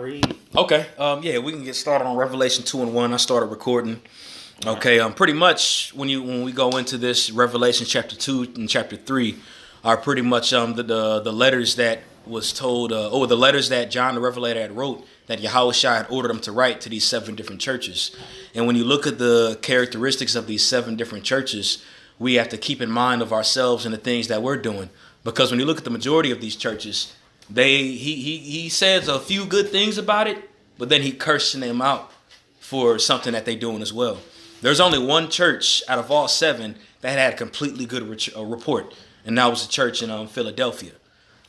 read. Okay. Yeah, we can get started on Revelation 2 and 1. I started recording. Okay. Pretty much when we go into this Revelation chapter 2 and chapter 3 are pretty much the letters that was told the letters that John the Revelator had wrote that Yahushua had ordered him to write to these 7 different churches. And when you look at the characteristics of these 7 different churches, we have to keep in mind of ourselves and the things that we're doing. Because when you look at the majority of these churches, he says a few good things about it, but then he cursing them out for something that they're doing as well. There's only one church out of all 7 that had a completely good report, and that was the church in Philadelphia.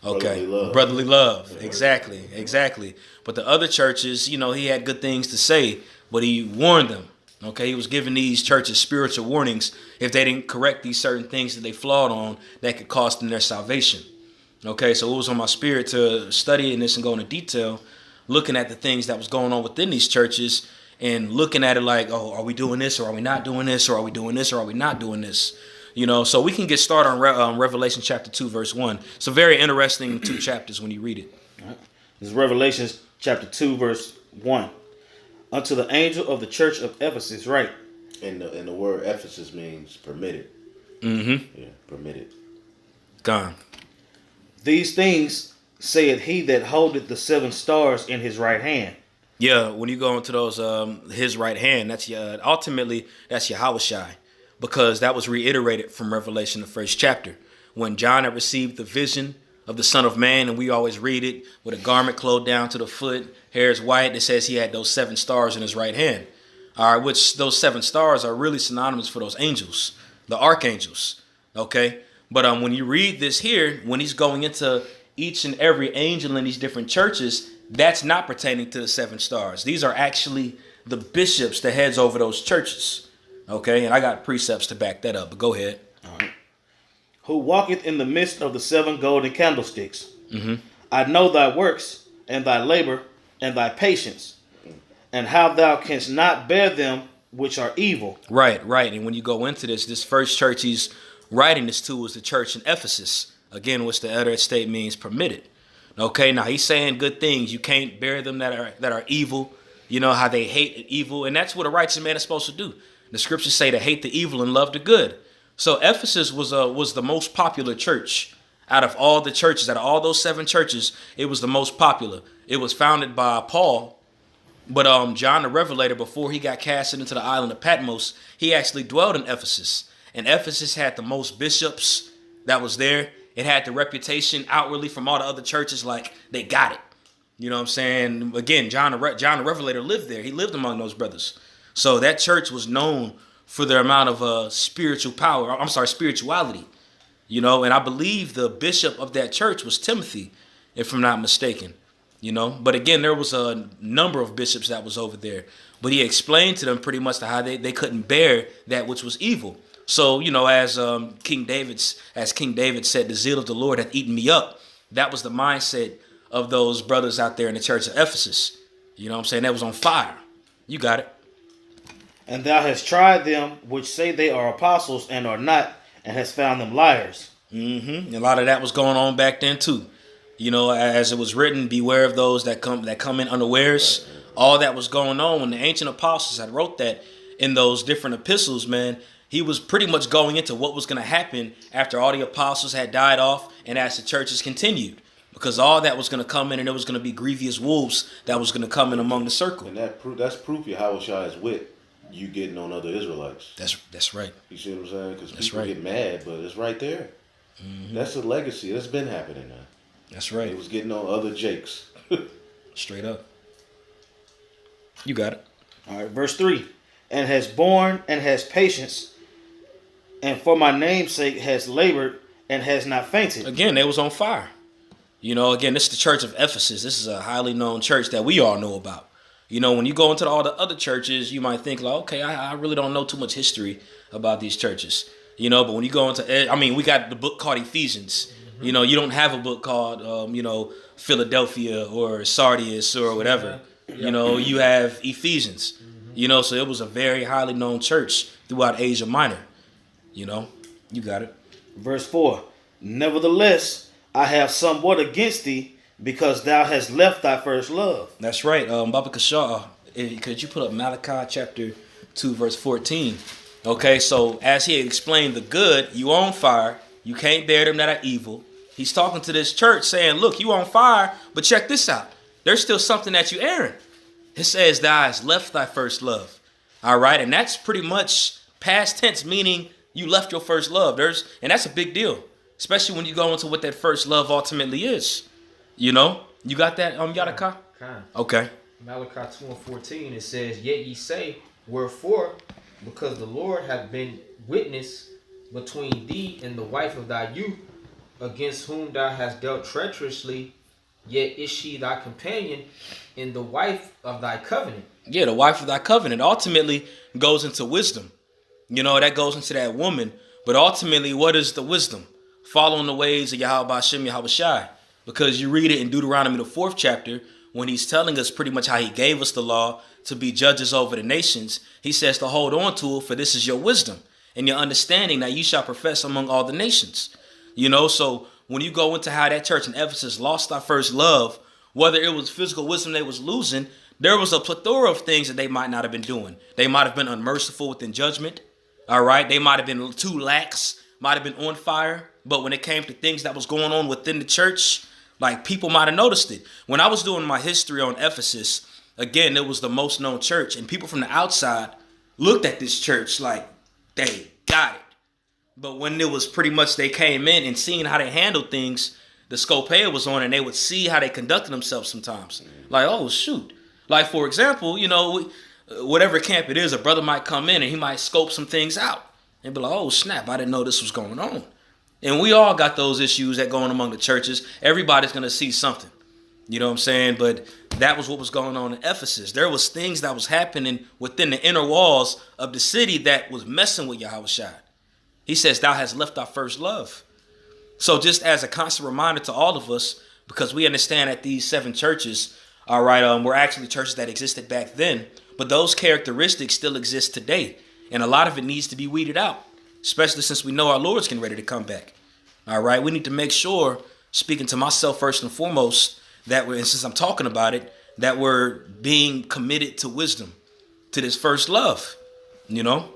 Okay, brotherly love. Exactly. But the other churches, he had good things to say, but he warned them. Okay, he was giving these churches spiritual warnings if they didn't correct these certain things that they flawed on that could cost them their salvation. Okay, so it was on my spirit to study in this and go into detail, looking at the things that was going on within these churches and looking at it like, oh, are we doing this or are we not doing this, or are we doing this or are we not doing this? So we can get started on Revelation chapter 2, verse 1. It's a very interesting 2 chapters when you read it. All right. This is Revelation chapter 2, verse 1. Unto the angel of the church of Ephesus, write. And the word Ephesus means permitted. Mm-hmm. Yeah, permitted. Gone. These things saith he that holdeth the 7 stars in his right hand. Yeah, when you go into those, his right hand, ultimately that's Yahushua, because that was reiterated from Revelation, the 1st chapter, when John had received the vision of the Son of Man, and we always read it with a garment clothed down to the foot, hair is white. It says he had those 7 stars in his right hand. All right, which those 7 stars are really synonymous for those angels, the archangels. Okay, but when you read this here, when he's going into each and every angel in these different churches, that's not pertaining to the 7 stars. These are actually the bishops, the heads over those churches. Okay, and I got precepts to back that up, but go ahead. All right. Who walketh in the midst of the 7 golden candlesticks. Mm-hmm. I know thy works, and thy labor, and thy patience, and how thou canst not bear them which are evil. Right. And when you go into this first church he's writing this to is the church in Ephesus. Again, which the other state means permitted. Okay, now he's saying good things. You can't bear them that are evil. You know how they hate evil, and that's what a righteous man is supposed to do. The scriptures say to hate the evil and love the good. So Ephesus was the most popular church out of all the churches. Out of all those 7 churches, it was the most popular. It was founded by Paul, but John the Revelator, before he got casted into the island of Patmos, he actually dwelled in Ephesus, and Ephesus had the most bishops that was there. It had the reputation outwardly from all the other churches like they got it. You know what I'm saying? Again, John the Revelator lived there. He lived among those brothers. So that church was known for their amount of spirituality. And I believe the bishop of that church was Timothy, if I'm not mistaken. But again, there was a number of bishops that was over there. But he explained to them pretty much how they couldn't bear that which was evil. So, as King David said, the zeal of the Lord hath eaten me up. That was the mindset of those brothers out there in the church of Ephesus. You know what I'm saying? That was on fire. You got it. And thou hast tried them which say they are apostles and are not, and hast found them liars. Mm-hmm. A lot of that was going on back then too. As it was written, beware of those that come in unawares. All that was going on when the ancient apostles had wrote that in those different epistles, man. He was pretty much going into what was going to happen after all the apostles had died off and as the churches continued. Because all that was going to come in, and there was going to be grievous wolves that was going to come in among the circle. And that's proof Yahushua is with you getting on other Israelites. That's right. You see what I'm saying? Because people get mad, but it's right there. Mm-hmm. That's a legacy. That's been happening now. That's right. It was getting on other Jakes. Straight up. You got it. All right, verse 3. And has borne and has patience, and for my name's sake has labored and has not fainted. Again, they was on fire. Again, this is the church of Ephesus. This is a highly known church that we all know about. When you go into all the other churches, you might think like, okay, I really don't know too much history about these churches. But when you go into, we got the book called Ephesians. You don't have a book called, Philadelphia or Sardis or whatever. You have Ephesians. So it was a very highly known church throughout Asia Minor. You got it. Verse 4. Nevertheless, I have somewhat against thee, because thou hast left thy first love. That's right. Baba Kashaw, could you put up Malachi chapter 2, verse 14? Okay, so as he explained the good, you on fire. You can't bear them that are evil. He's talking to this church saying, look, you on fire, but check this out. There's still something that you airing. It says thou hast left thy first love. All right, and that's pretty much past tense, meaning you left your first love. And that's a big deal, especially when you go into what that first love ultimately is. You know, you got that, Yadaka? Okay. Malachi 2:14, it says, yet ye say, wherefore? Because the Lord hath been witness between thee and the wife of thy youth, against whom thou hast dealt treacherously, yet is she thy companion and the wife of thy covenant. Yeah, the wife of thy covenant ultimately goes into wisdom. You know, that goes into that woman. But ultimately, what is the wisdom? Following the ways of Yahweh Hashem Yahweh Shai. Because you read it in Deuteronomy, the 4th chapter, when he's telling us pretty much how he gave us the law to be judges over the nations. He says to hold on to it, for this is your wisdom and your understanding that you shall profess among all the nations. You know, so when you go into how that church in Ephesus lost our first love, whether it was physical wisdom they was losing, there was a plethora of things that they might not have been doing. They might have been unmerciful within judgment. All right. They might have been too lax, might have been on fire. But when it came to things that was going on within the church, like people might have noticed it. When I was doing my history on Ephesus, again, it was the most known church. And people from the outside looked at this church like they got it. But when it was pretty much they came in and seeing how they handled things, the Scopea was on and they would see how they conducted themselves sometimes. Like, oh, shoot. Like, for example, you know, whatever camp it is, a brother might come in and he might scope some things out and be like, oh, snap, I didn't know this was going on. And we all got those issues that go on among the churches. Everybody's going to see something. You know what I'm saying? But that was what was going on in Ephesus. There was things that was happening within the inner walls of the city that was messing with Yahweh Shai. He says, thou hast left our first love. So just as a constant reminder to all of us, because we understand that these 7 churches, all right, were actually churches that existed back then, but those characteristics still exist today. And a lot of it needs to be weeded out, especially since we know our Lord's getting ready to come back. All right, we need to make sure, speaking to myself first and foremost, that we're, and since I'm talking about it, that we're being committed to wisdom, to this first love. You know,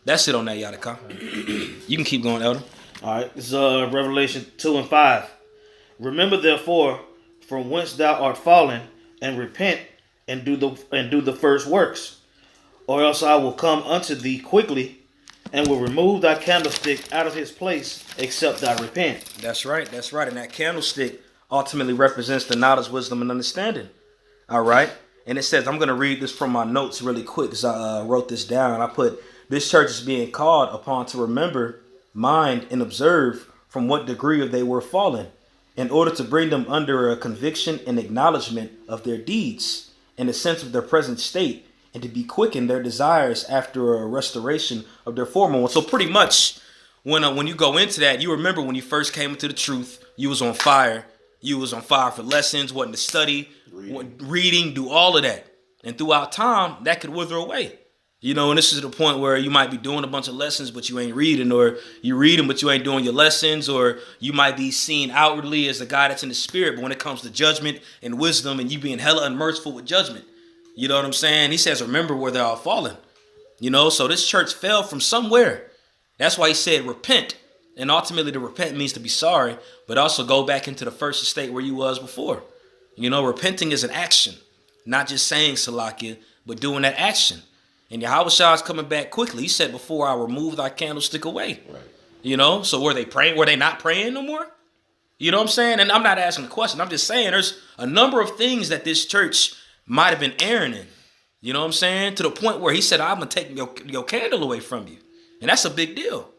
that's it on that, Yadaka. You can keep going, Elder. All right, this is Revelation 2 and 5. Remember therefore from whence thou art fallen, and repent and do the first works, or else I will come unto thee quickly, and will remove thy candlestick out of his place, except thou repent. That's right. That's right. And that candlestick ultimately represents the knowledge, wisdom, and understanding. All right. And it says, I'm going to read this from my notes really quick because I wrote this down. I put, this church is being called upon to remember, mind, and observe from what degree of they were fallen, in order to bring them under a conviction and acknowledgement of their deeds and a sense of their present state, and to be quickened their desires after a restoration of their former one. So pretty much when you go into that, you remember when you first came into the truth, you was on fire. You was on fire for lessons, wanting to study, reading, do all of that. And throughout time, that could wither away. You know, and this is the point where you might be doing a bunch of lessons, but you ain't reading, or you reading, but you ain't doing your lessons, or you might be seen outwardly as a guy that's in the spirit, but when it comes to judgment and wisdom and you being hella unmerciful with judgment, you know what I'm saying? He says, remember where they're all fallen. You know, so this church fell from somewhere. That's why he said repent. And ultimately to repent means to be sorry, but also go back into the first state where you was before. You know, repenting is an action, not just saying Salakia, but doing that action. And Yahweh Shah is coming back quickly. He said, before I remove thy candlestick away. Right. You know, so were they praying? Were they not praying no more? You know what I'm saying? And I'm not asking a question. I'm just saying there's a number of things that this church might have been erring in. You know what I'm saying? To the point where he said, I'm going to take your candle away from you. And that's a big deal.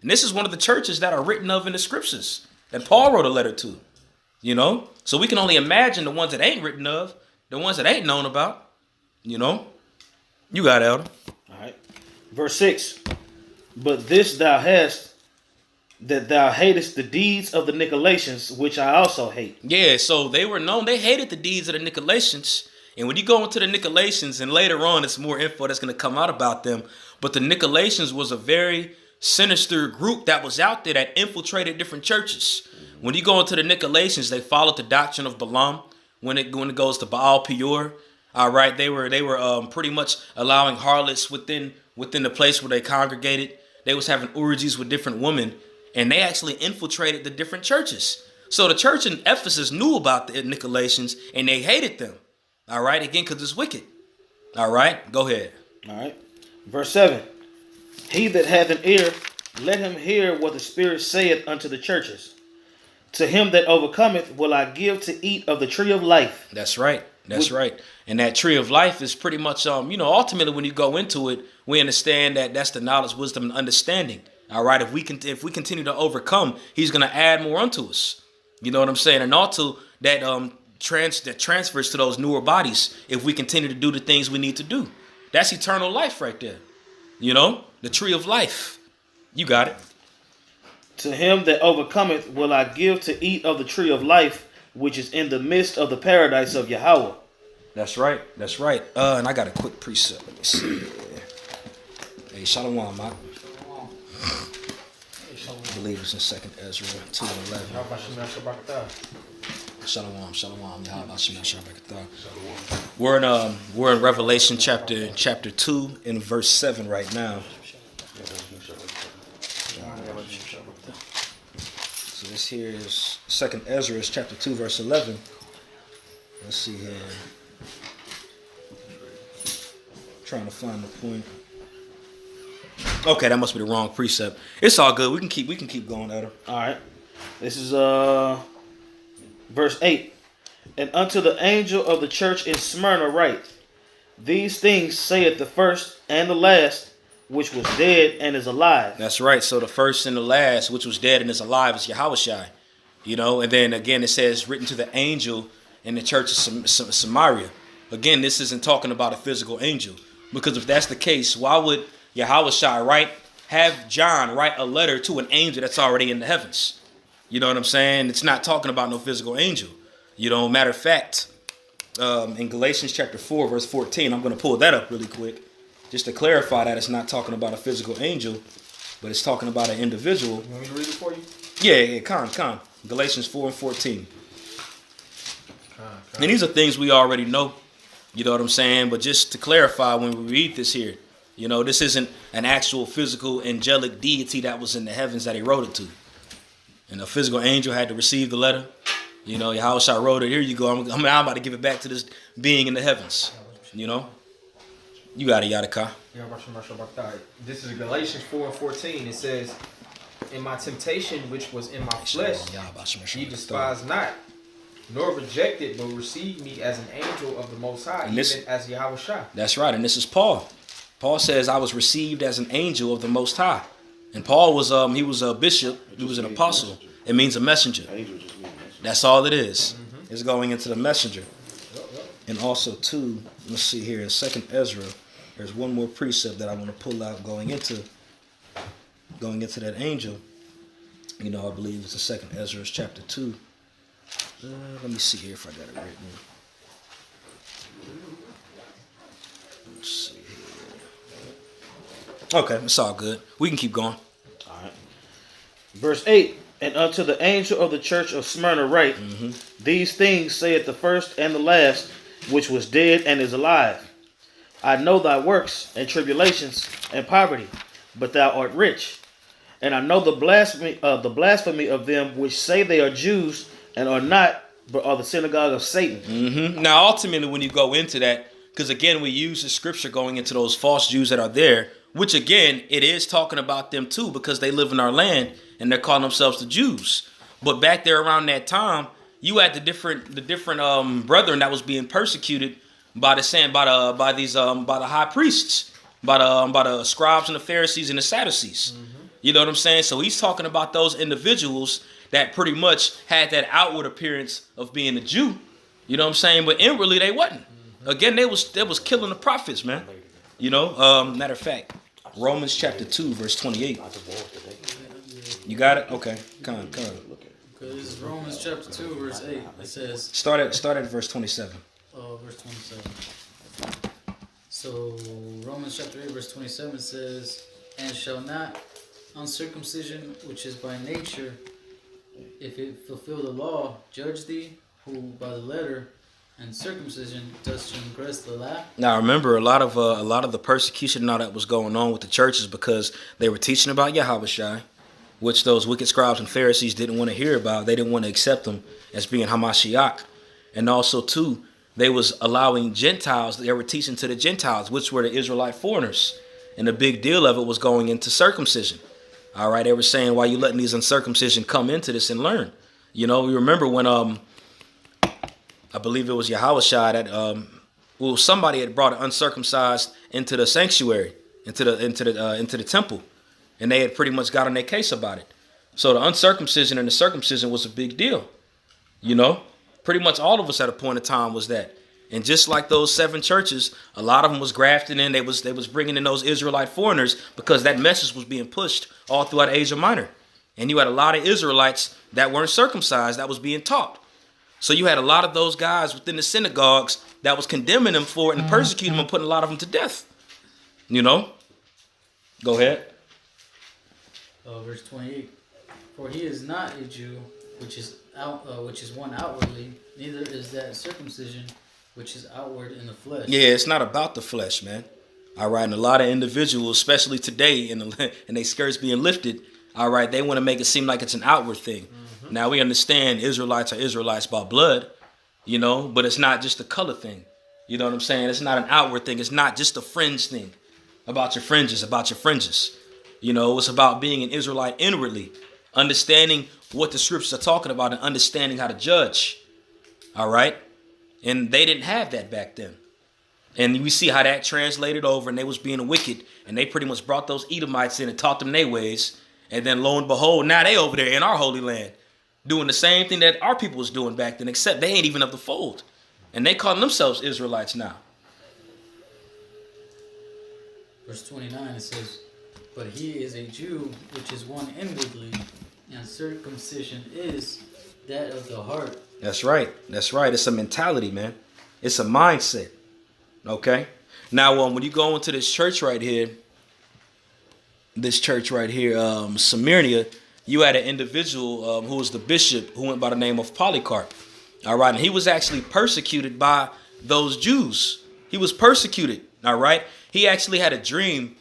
And this is one of the churches that are written of in the scriptures that Paul wrote a letter to. You know? So we can only imagine the ones that ain't written of, the ones that ain't known about. You know? You got it, Elder. All right. Verse 6. But this thou hast, that thou hatest the deeds of the Nicolaitans, which I also hate. Yeah, so they were known. They hated the deeds of the Nicolaitans. And when you go into the Nicolaitans, and later on, it's more info that's going to come out about them. But the Nicolaitans was a very sinister group that was out there that infiltrated different churches. When you go into the Nicolaitans, they followed the doctrine of Balaam. When it goes to Baal Peor, all right, they were pretty much allowing harlots within the place where they congregated. They was having orgies with different women, and they actually infiltrated the different churches. So the church in Ephesus knew about the Nicolaitans, and they hated them. All right, again, because it's wicked. All right, go ahead. All right. Verse 7. He that hath an ear, let him hear what the Spirit saith unto the churches. To him that overcometh will I give to eat of the tree of life. That's right. That's right. And that tree of life is pretty much, ultimately when you go into it, we understand that that's the knowledge, wisdom, and understanding. All right. If we continue to overcome, he's going to add more unto us. You know what I'm saying? And also that that transfers to those newer bodies if we continue to do the things we need to do. That's eternal life right there. The tree of life. You got it. To him that overcometh will I give to eat of the tree of life, which is in the midst of the paradise of Yahweh. That's right. That's right. And I got a quick precept. Let me see. Hey, Shalom, Mark. I believe it's in 2nd Ezra 2:11. Shalom. We're in Revelation chapter 2 in verse 7 right now. So this here is 2nd Ezra chapter 2 verse 11. Let's see here. Trying to find the point. Okay, that must be the wrong precept. It's all good. We can keep going, Adam. All right. This is verse 8. And unto the angel of the church in Smyrna write, these things saith the first and the last, which was dead and is alive. That's right. So the first and the last, which was dead and is alive, is Yahushua. And then again it says, written to the angel in the church of Samaria. Again, this isn't talking about a physical angel. Because if that's the case, why would Yahushua have John write a letter to an angel that's already in the heavens? You know what I'm saying? It's not talking about no physical angel. Matter of fact, in Galatians chapter 4, verse 14, I'm going to pull that up really quick, just to clarify that it's not talking about a physical angel, but it's talking about an individual. You want me to read it for you? Yeah, come. Galatians 4 and 14. And these are things we already know. You know what I'm saying? But just to clarify, when we read this here, this isn't an actual physical angelic deity that was in the heavens that he wrote it to. And a physical angel had to receive the letter. Yahushua wrote it. Here you go. I'm about to give it back to this being in the heavens. You got it, Yadaka. This is Galatians 4 and 14. It says, in my temptation which was in my flesh, ye despise not, nor rejected, but received me as an angel of the Most High, even as Yahushua. That's right. And this is Paul. Paul says, I was received as an angel of the Most High. And Paul was he was a bishop. He was an apostle. It means a messenger. That's all it is. It's going into the messenger. And also, too, let's see here, in 2nd Ezra, there's one more precept that I want to pull out going into that angel. I believe it's in 2nd Ezra chapter 2. Let me see here if I got it written. Let's see here. Okay, it's all good. We can keep going. All right. Verse 8. And unto the angel of the church of Smyrna write, these things saith the first and the last, which was dead and is alive. I know thy works and tribulations and poverty, but thou art rich. And I know the blasphemy of them which say they are Jews and are not, but are the synagogue of Satan. Now, ultimately, when you go into that, because again, we use the scripture going into those false Jews that are there, which again, it is talking about them too, because they live in our land and they're calling themselves the Jews. But back there around that time, you had the different brethren that was being persecuted by the high priests, by the scribes and the Pharisees and the Sadducees. You know what I'm saying? So he's talking about those individuals that pretty much had that outward appearance of being a Jew. You know what I'm saying? But inwardly they wasn't. Again, they was killing the prophets, man. Matter of fact, Romans chapter 2, verse 28. You got it? Okay. Come on. Because it's Romans chapter 2, verse 8. It says... Start at verse 27. Verse 27. So, Romans chapter 8, verse 27 says, and shall not uncircumcision, which is by nature, if it fulfill the law, judge thee, who by the letter, and circumcision does transgress the law. Now remember, a lot of the persecution and all that was going on with the churches because they were teaching about Yahushua, which those wicked scribes and Pharisees didn't want to hear about. They didn't want to accept them as being Hamashiach. And also, too, they was allowing Gentiles, they were teaching to the Gentiles, which were the Israelite foreigners. And the big deal of it was going into circumcision. All right, they were saying, why you letting these uncircumcision come into this and learn? You know, you remember when I believe it was Yahushua that somebody had brought an uncircumcised into the sanctuary, into the temple, and they had pretty much got on their case about it. So the uncircumcision and the circumcision was a big deal. You know, pretty much all of us at a point in time was that. And just like those 7 churches, a lot of them was grafting in. They was bringing in those Israelite foreigners because that message was being pushed all throughout Asia Minor. And you had a lot of Israelites that weren't circumcised that was being taught. So you had a lot of those guys within the synagogues that was condemning them for it and persecuting them and putting a lot of them to death. You know? Go ahead. Verse 28. For he is not a Jew, which is one outwardly, neither is that circumcision, which is outward in the flesh. Yeah, it's not about the flesh, man. All right, and a lot of individuals, especially today, and they skirts being lifted, all right, they want to make it seem like it's an outward thing. Mm-hmm. Now, we understand Israelites are Israelites by blood, you know, but it's not just a color thing. You know what I'm saying? It's not an outward thing. It's not just a fringe thing about your fringes. You know, it's about being an Israelite inwardly, understanding what the scriptures are talking about and understanding how to judge. All right? And they didn't have that back then. And we see how that translated over, and they was being wicked, and they pretty much brought those Edomites in and taught them their ways. And then lo and behold, now they over there in our holy land doing the same thing that our people was doing back then, except they ain't even of the fold. And they calling themselves Israelites now. Verse 29, it says, but he is a Jew, which is one inwardly, and circumcision is that of the heart. That's right. It's a mentality, man. It's a mindset. Okay? Now, when you go into this church right here, Smyrna, you had an individual who was the bishop who went by the name of Polycarp. All right? And he was actually persecuted by those Jews. He was persecuted. All right? He actually had a dream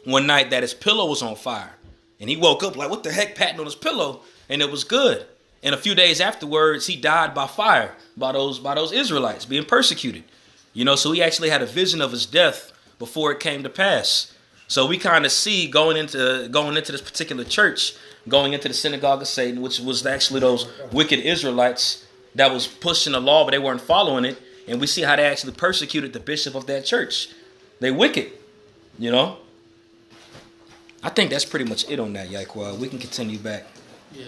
one night that his pillow was on fire. And he woke up like, what the heck, patting on his pillow? And it was good. And a few days afterwards, he died by fire by those Israelites being persecuted. You know, so he actually had a vision of his death before it came to pass. So we kind of see going into this particular church, going into the synagogue of Satan, which was actually those wicked Israelites that was pushing the law, but they weren't following it. And we see how they actually persecuted the bishop of that church. They wicked, you know. I think that's pretty much it on that, Yaquad. We can continue back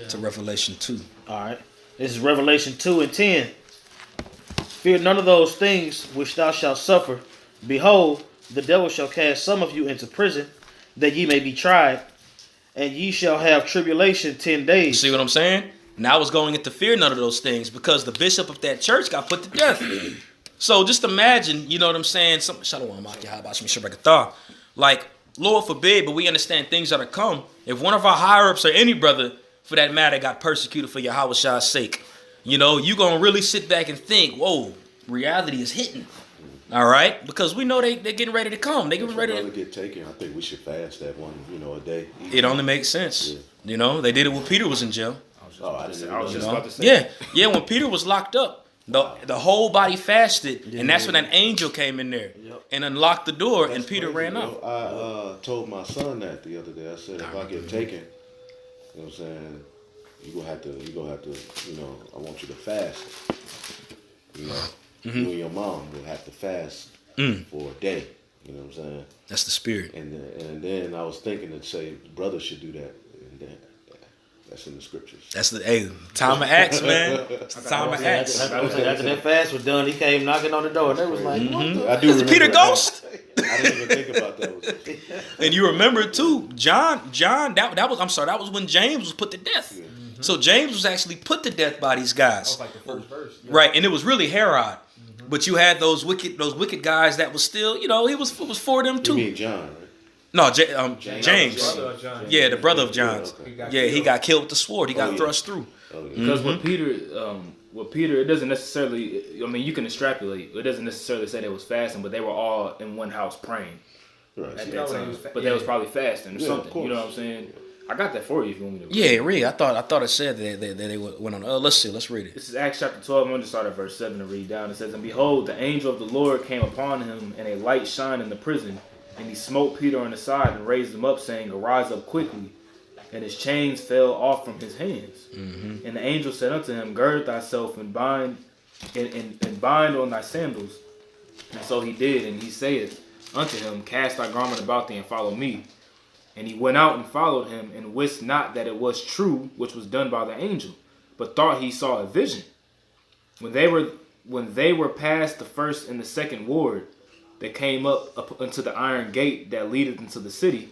to Revelation 2. All right. This is Revelation 2:10. Fear none of those things which thou shalt suffer. Behold, the devil shall cast some of you into prison, that ye may be tried, and ye shall have tribulation 10 days. See what I'm saying? Now I was going into fear none of those things because the bishop of that church got put to death. So just imagine, you know what I'm saying? Like, Lord forbid, but we understand things that are come. If one of our higher ups or any brother, for that matter, got persecuted for Yahweh's sake, you know, you going to really sit back and think, whoa, reality is hitting. All right? Because we know they're getting ready to come. They're getting ready to get taken. I think we should fast that one, a day. It only makes sense. Yeah. You know, they did it when Peter was in jail. I was just about to say. Yeah, when Peter was locked up, the whole body fasted, and that's when an angel came in there and unlocked the door, and Peter ran up. I told my son that the other day. I said, if I get taken, you know what I'm saying, you're gonna have to, I want you to fast. You know, you and your mom will have to fast for a day. You know what I'm saying? That's the spirit. And then I was thinking to say brothers should do that. And then that's in the scriptures. That's the time of Acts, man. It's time of Acts. After that fast was done, he came knocking on the door, and they was like, I do remember Peter Ghost. I didn't even think about that. And you remember too, John. That was when James was put to death. Yeah. So James was actually put to death by these guys. That was like the first verse. Yeah. Right, and it was really Herod. But you had those wicked guys that was still, it was for them too. You mean John, right? No, James. Brother of John. Yeah, the brother of John's. Okay. He got killed with the sword. He got yeah. thrust through. Oh, yeah. Because with Peter, it doesn't necessarily. I mean, you can extrapolate. It doesn't necessarily say they was fasting, but they were all in one house praying Right. at You that know they time. was But they was probably fasting or Yeah, of something. You know what I'm saying? I got that for you if you want me to. Yeah, read. I thought it said that they went on. Let's see. Let's read it. This is Acts chapter 12. I'm going to start at verse 7 to read down. It says, "And behold, the angel of the Lord came upon him, and a light shined in the prison. And he smote Peter on the side and raised him up, saying, Arise up quickly. And his chains fell off from his hands. And the angel said unto him, Gird thyself and bind on thy sandals. And so he did. And he saith unto him, Cast thy garment about thee and follow me. And he went out and followed him, and wist not that it was true which was done by the angel, but thought he saw a vision. When they were past the first and the second ward, they came up unto the iron gate that leadeth into the city,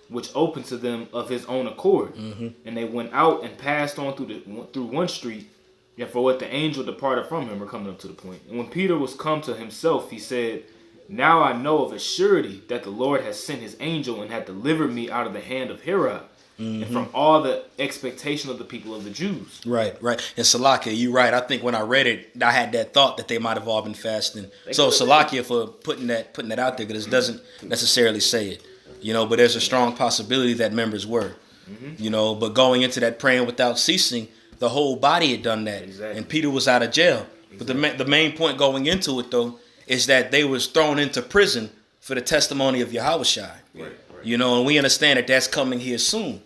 which opened to them of his own accord. And they went out and passed on through one street. And for what the angel departed from him, we're coming up to the point. And when Peter was come to himself, he said, Now I know of a surety that the Lord has sent his angel and hath delivered me out of the hand of Herod, and from all the expectation of the people of the Jews. Right. And Salakia, you right. I think when I read it, I had that thought that they might have all been fasting. So Salakia for putting that out there, because it doesn't necessarily say it, but there's a strong possibility that members were, but going into that praying without ceasing, the whole body had done that. Exactly. And Peter was out of jail. But the main point going into it, though, is that they was thrown into prison for the testimony of Yahushua. Right. And we understand that that's coming here soon.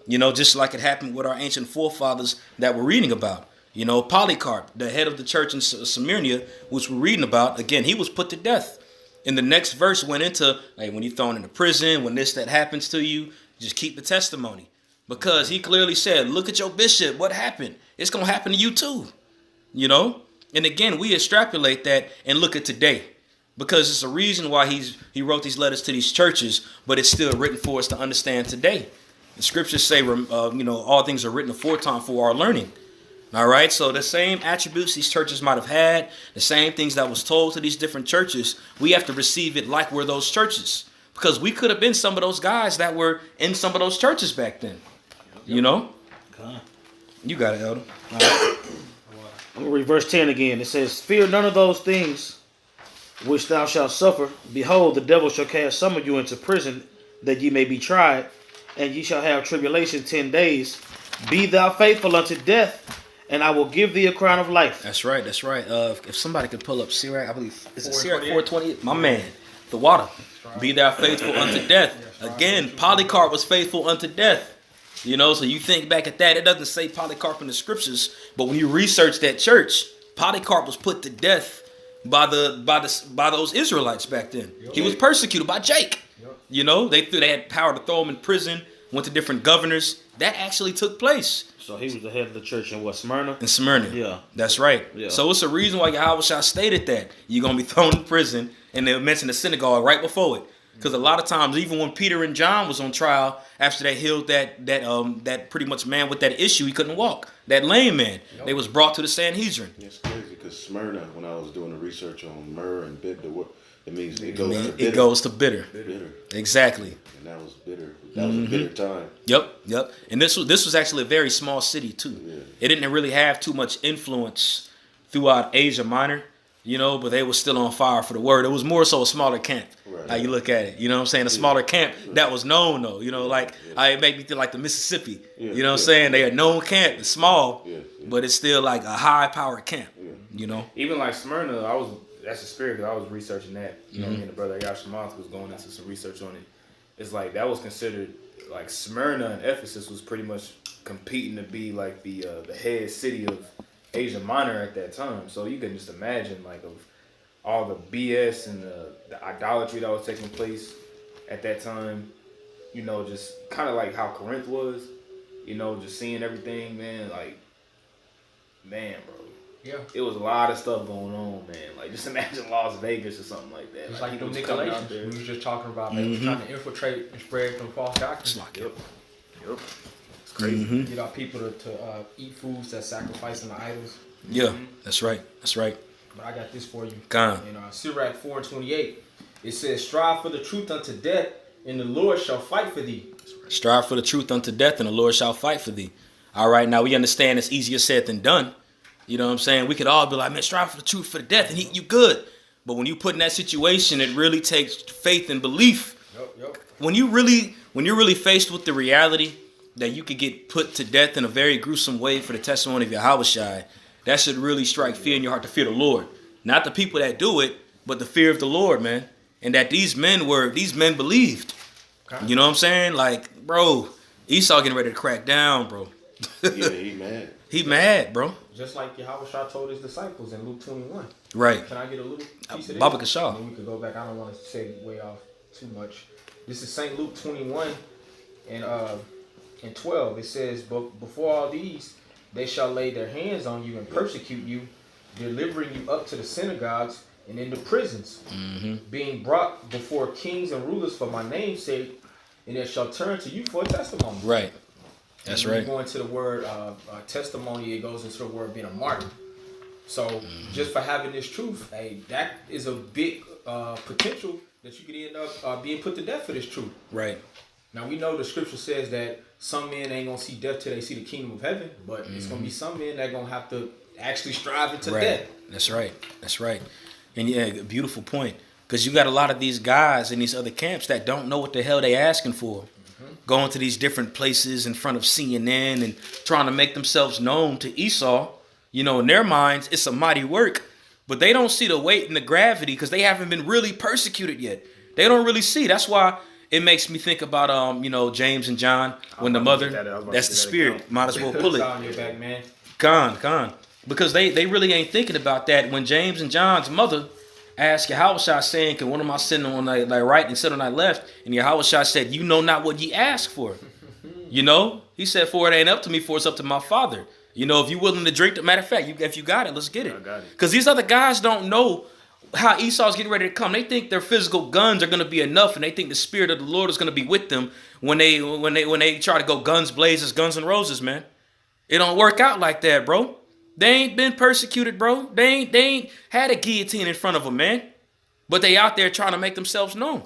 Just like it happened with our ancient forefathers that we're reading about. Polycarp, the head of the church in Smyrna, which we're reading about, again, he was put to death. And the next verse went into, like, when you're thrown into prison, when that happens to you, just keep the testimony. Because he clearly said, look at your bishop, what happened? It's going to happen to you too. And again, we extrapolate that and look at today. Because it's a reason why he wrote these letters to these churches, but it's still written for us to understand today. The scriptures say, all things are written aforetime for our learning. All right, so the same attributes these churches might have had, the same things that was told to these different churches, we have to receive it like we're those churches. Because we could have been some of those guys that were in some of those churches back then. You got it, Elder. All right. I'm going to read verse 10 again. It says, Fear none of those things which thou shalt suffer. Behold, the devil shall cast some of you into prison, that ye may be tried, and ye shall have tribulation 10 days. Be thou faithful unto death, and I will give thee a crown of life. That's right. If somebody could pull up Sirach, I believe, is it Sirach 4:28? My man, the water. Be thou faithful unto death. Again, Polycarp was faithful unto death. So you think back at that, it doesn't say Polycarp in the scriptures, but when you research that church, Polycarp was put to death by those Israelites back then. He was persecuted by Jake. They had power to throw him in prison, went to different governors. That actually took place. So he was the head of the church in what, Smyrna? In Smyrna. Yeah. That's right. Yeah. So it's a reason why Yahushua stated that. You're going to be thrown in prison, and they mentioned the synagogue right before it. Because a lot of times, even when Peter and John was on trial, after they healed that pretty much man with that issue, he couldn't walk. That lame man, they was brought to the Sanhedrin. It's crazy because Smyrna, when I was doing the research on myrrh and bitter, it means it goes to bitter. Bitter. Exactly. And that was bitter. That was a bitter time. Yep. And this was actually a very small city too. Yeah. It didn't really have too much influence throughout Asia Minor, but they were still on fire for the word. It was more so a smaller camp. Right. How you look at it, a smaller camp that was known though, it made me think like the Mississippi, I'm saying? They a known camp, it's small, but it's still like a high powered camp, Even like Smyrna, that's the spirit, because I was researching that. Me and the brother Yashimoth was going into some research on it. It's like that was considered, like Smyrna and Ephesus was pretty much competing to be like the head city of Asia Minor at that time. So you can just imagine like of all the BS and the idolatry that was taking place at that time. Just kind of like how Corinth was. Just seeing everything, man. Like, man, bro. Yeah. It was a lot of stuff going on, man. Like, just imagine Las Vegas or something like that. It's like people them just coming out Nicolaitans there. we was just talking about. They was trying to infiltrate and spread them false doctrines. Yep. It's crazy. Get our people to eat foods that sacrifice in the idols. Yeah, that's right. But I got this for you. Gone. In Sirach 4:28, it says, Strive for the truth unto death, and the Lord shall fight for thee. Strive for the truth unto death, and the Lord shall fight for thee. All right, now we understand it's easier said than done. You know what I'm saying? We could all be like, man, strive for the truth, for the death, and you good. But when you put in that situation, it really takes faith and belief. Yep. When you're really faced with the reality that you could get put to death in a very gruesome way for the testimony of Yahushua, that should really strike fear in your heart, to fear the Lord. Not the people that do it, but the fear of the Lord, man. And that these men believed. Okay. You know what I'm saying? Like, bro, Esau getting ready to crack down, bro. Yeah, he mad. He mad, bro. Just like Yahushua told his disciples in Luke 21. Right. Can I get a little piece of this? Baba Kashaw. And then we could go back. I don't want to say way off too much. This is St. Luke 21 and 12. It says, but before all these, they shall lay their hands on you and persecute you, delivering you up to the synagogues and into prisons, being brought before kings and rulers for my name's sake, and they shall turn to you for a testimony. Right. That's and when right. you go into the word testimony, it goes into the word being a martyr. So just for having this truth, hey, that is a big potential that you could end up being put to death for this truth. Right. Now we know the scripture says that some men ain't gonna see death till they see the kingdom of heaven, but it's gonna be some men that gonna have to actually strive into death. That's right. That's right. And yeah, beautiful point. Because you got a lot of these guys in these other camps that don't know what the hell they asking for. Going to these different places in front of CNN and trying to make themselves known to Esau. You know, in their minds, it's a mighty work. But they don't see the weight and the gravity because they haven't been really persecuted yet. They don't really see. That's why it makes me think about, James and John when the mother, that's the spirit. Might as well pull it. On your back, man. Con. Because they really ain't thinking about that. When James and John's mother asked Yahushua, saying, can one of my sit on thy right and sit on thy left? And Yahushua said, you know not what ye ask for. He said, for it ain't up to me, for it's up to my Father. If you're willing to drink, matter of fact, if you got it, let's get it. Because these other guys don't know how Esau's getting ready to come. They think their physical guns are going to be enough, and they think the spirit of the Lord is going to be with them when they try to go guns blazes, guns and roses, man. It don't work out like that, bro. They ain't been persecuted, bro. They ain't had a guillotine in front of them, man. But they out there trying to make themselves known.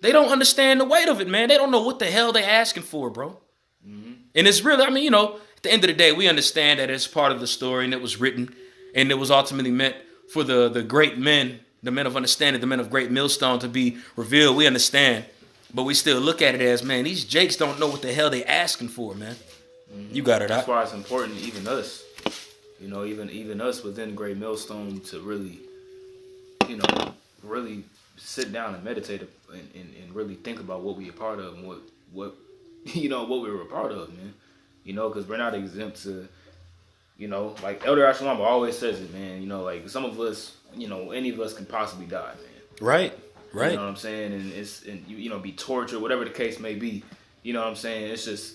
They don't understand the weight of it, man. They don't know what the hell they asking for, bro. And it's really, at the end of the day, we understand that it's part of the story and it was written and it was ultimately meant for the great men, the men of understanding, the men of great millstone to be revealed. We understand, but we still look at it as, man, these jakes don't know what the hell they asking for, man. You got it. That's why it's important, even us, even us within Great Millstone to really, really sit down and meditate and really think about what we are part of and what what we were a part of, man. Because we're not exempt to, like Elder Ashalama always says it, man. Like some of us, any of us can possibly die, man. Right. You know what I'm saying? And be tortured, whatever the case may be. You know what I'm saying? It's just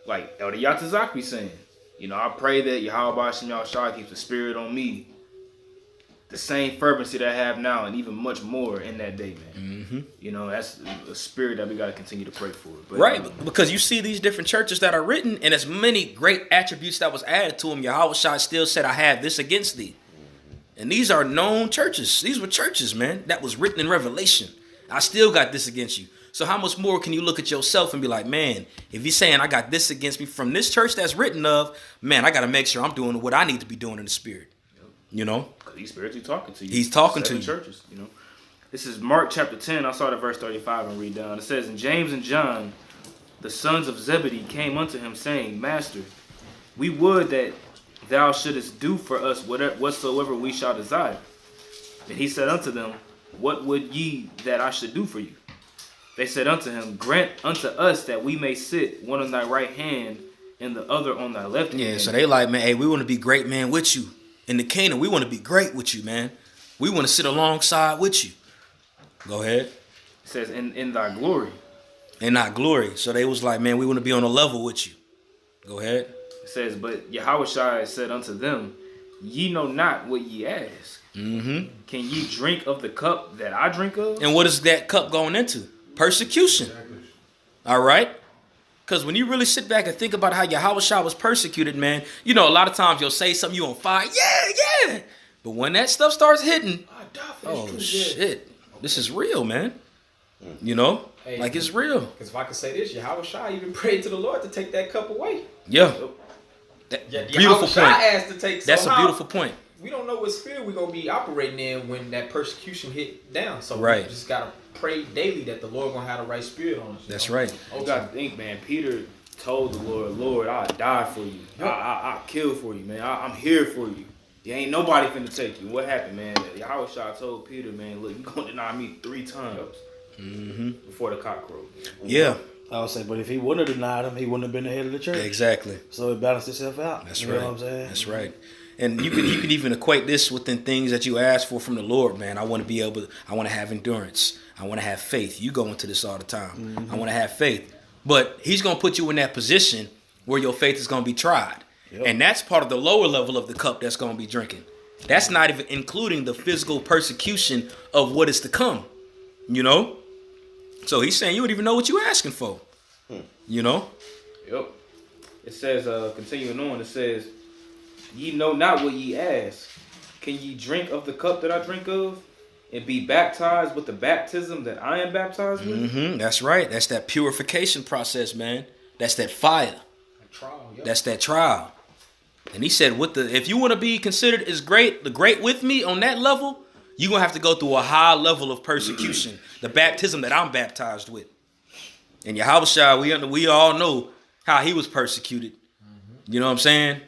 like Elder Yatazak be saying. I pray that Yahweh Shem Yahushua keeps the spirit on me, the same fervency that I have now, and even much more in that day, man. That's a spirit that we got to continue to pray for. But, right, because you see these different churches that are written, and as many great attributes that was added to them, Yahweh still said, I have this against thee. And these are known churches. These were churches, man, that was written in Revelation. I still got this against you. So how much more can you look at yourself and be like, man, if you're saying I got this against me from this church that's written of, man, I got to make sure I'm doing what I need to be doing in the spirit. Because he's spiritually talking to you. He's talking to you. Churches, This is Mark chapter 10. I'll start at verse 35 and read down. It says, and James and John, the sons of Zebedee, came unto him, saying, Master, we would that thou shouldest do for us whatsoever we shall desire. And he said unto them, what would ye that I should do for you? They said unto him, grant unto us that we may sit one on thy right hand and the other on thy left hand. Yeah, so they like, man, hey, we want to be great, man, with you. In the kingdom, we want to be great with you, man. We want to sit alongside with you. Go ahead. It says, in thy glory. In thy glory. So they was like, man, we want to be on a level with you. Go ahead. It says, but Yahushua said unto them, ye know not what ye ask. Can ye drink of the cup that I drink of? And what is that cup going into? Persecution. Exactly. All right? Because when you really sit back and think about how Yahushua was persecuted, man, a lot of times you'll say something, you on fire. Yeah. But when that stuff starts hitting, oh, shit. This is real, man. Hey, Hey, Like, it's real. Because if I could say this, Yahweh Shai even prayed to the Lord to take that cup away. Yeah. That, beautiful point. Asked to take, That's a beautiful point. We don't know what spirit we're gonna be operating in when that persecution hit down. So Right. we just gotta pray daily that the Lord gonna have the right spirit on us. That's right. You got to think, man. Peter told the Lord, I'll die for you. I'll kill for you, man. I'm here for you. You ain't nobody finna take you. What happened, man? Yahweh Shai told Peter, man, look, you gonna deny me 3 times before the cock crowed. Yeah. I would say, but if he wouldn't have denied him, he wouldn't have been the head of the church. Exactly. So it balanced itself out. That's You right. know what I'm saying? That's right. And you could even equate this within things that you ask for from the Lord, man. I want to have endurance. I want to have faith. You go into this all the time. I want to have faith. But he's going to put you in that position where your faith is going to be tried. Yep. And that's part of the lower level of the cup that's going to be drinking. That's not even including the physical persecution of what is to come, you know? So he's saying you don't even know what you're asking for, you know? Yep. It says, continuing on, it says, ye know not what ye ask. Can ye drink of the cup that I drink of, and be baptized with the baptism that I am baptized with? That's right. That's that purification process, man. That's that fire. Trial, yep. That's that trial. And he said, if you want to be considered as the great with me on that level, you're going to have to go through a high level of persecution, the baptism that I'm baptized with. And Yahushua, we all know how he was persecuted. You know what I'm saying?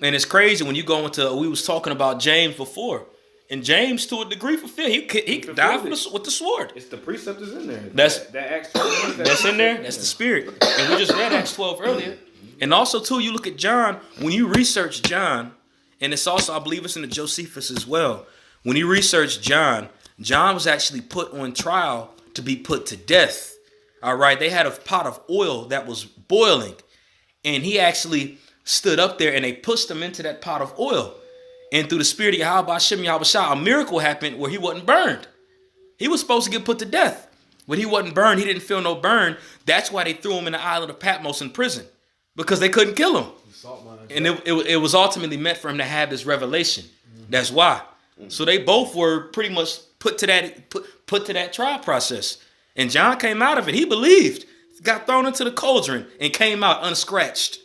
And it's crazy when you go into, we was talking about James before. And James, to a degree, fulfilled. He died with the sword. It's the precept is in there. That's that Acts 12. That's in there. That's the spirit. And we just read Acts 12 earlier. And also, too, you look at John. When you research John, and it's also, I believe it's in the Josephus as well. When you research John, John was actually put on trial to be put to death. All right. They had a pot of oil that was boiling. And he actually stood up there and they pushed him into that pot of oil. And through the spirit of Yahweh Hashem Yahweh Shah, a miracle happened where he wasn't burned. He was supposed to get put to death, but he wasn't burned. He didn't feel no burn. That's why they threw him in the island of Patmos in prison, because they couldn't kill him. And it was ultimately meant for him to have this revelation. That's why. So they both were pretty much put to that trial process. And John came out of it. He believed, got thrown into the cauldron and came out unscratched.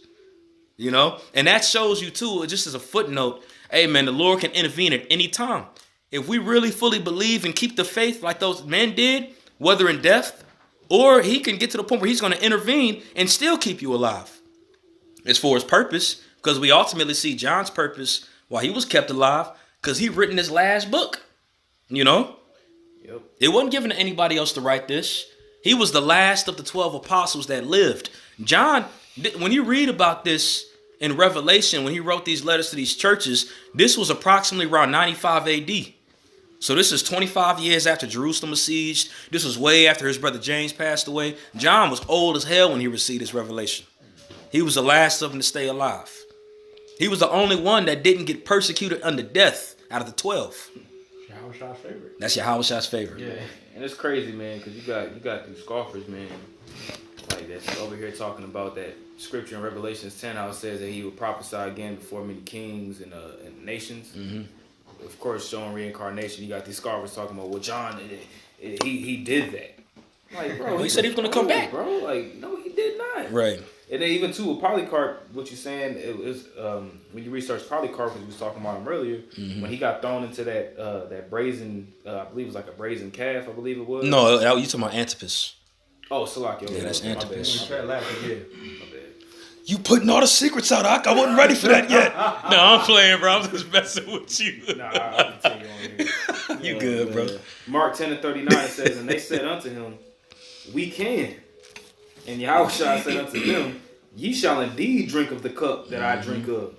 You know, and that shows you too, just as a footnote, hey man, the Lord can intervene at any time. If we really fully believe and keep the faith like those men did, whether in death, or he can get to the point where he's going to intervene and still keep you alive. As for his purpose, because we ultimately see John's purpose while he was kept alive, because he written his last book, you know? Yep. It wasn't given to anybody else to write this. He was the last of the 12 apostles that lived. John, when you read about this in Revelation, when he wrote these letters to these churches, this was approximately around 95 AD. So this is 25 years after Jerusalem was sieged. This was way after his brother James passed away. John was old as hell when he received this revelation. He was the last of them to stay alive. He was the only one that didn't get persecuted unto death out of the 12. Yahweh favorite. That's Yahweh's favorite. Yeah, and it's crazy, man, because you got these scoffers, man, like that's over here talking about that scripture in Revelations 10, how it says that he would prophesy again before many kings and nations. Of course, showing reincarnation, you got these scoffers talking about, well, John, he did that. Like, bro, He said he was going to come back. bro. Like, no, he did not. Right. And then even too, with Polycarp, what you're saying, it was when you research Polycarp, because we was talking about him earlier, when he got thrown into that brazen, I believe it was like a brazen calf, I believe it was. No, you talking about Antipas. Oh, Salakio. Yeah, that's Antipas. You You putting all the secrets out, Ak. I wasn't ready for that yet. No, I'm playing, bro. I'm just messing with you. Nah, I'll tell you on here. You good, bro. Mark 10:39 says, and they said unto him, we can. And Yahushua said unto them, ye shall indeed drink of the cup that I drink of,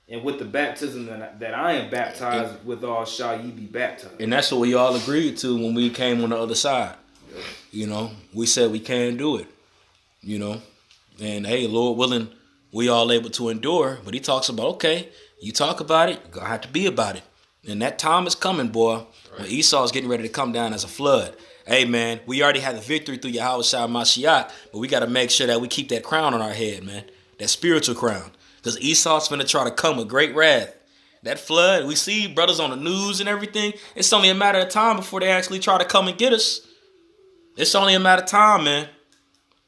and with the baptism that I am baptized withal shall ye be baptized. And that's what we all agreed to when we came on the other side. You know, we said we can do it. You know, and hey, Lord willing, we all able to endure. But he talks about, okay, you talk about it, you're going to have to be about it. And that time is coming, boy, when Esau is getting ready to come down as a flood. Hey, man, we already had the victory through Yahweh Shai Mashiach, but we got to make sure that we keep that crown on our head, man, that spiritual crown. Because Esau's going to try to come with great wrath. That flood, we see brothers on the news and everything. It's only a matter of time before they actually try to come and get us. It's only a matter of time, man.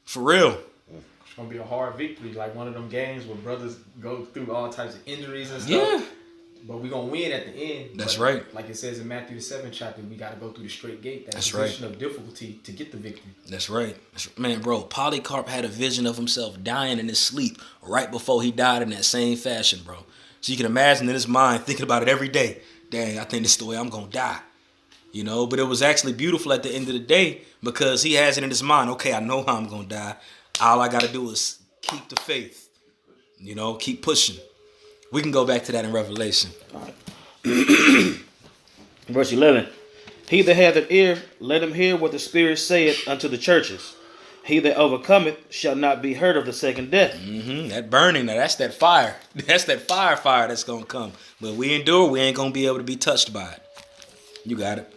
For real. It's gonna be a hard victory, like one of them games where brothers go through all types of injuries and stuff. Yeah. But we're gonna win at the end. That's But right. Like it says in Matthew the 7th chapter, we gotta go through the straight gate, that That's position of difficulty to get the victory. That's right. Man, bro, Polycarp had a vision of himself dying in his sleep right before he died in that same fashion, bro. So you can imagine in his mind thinking about it every day. Dang, I think this is the way I'm gonna die. You know, but it was actually beautiful at the end of the day because he has it in his mind. Okay, I know how I'm gonna die. All I gotta do is keep the faith. You know, keep pushing. We can go back to that in Revelation. Verse 11. He that hath an ear, let him hear what the Spirit saith unto the churches. He that overcometh shall not be hurt of the second death. That burning, now that's that fire. That's that fire that's gonna come. But we endure, we ain't gonna be able to be touched by it. You got it.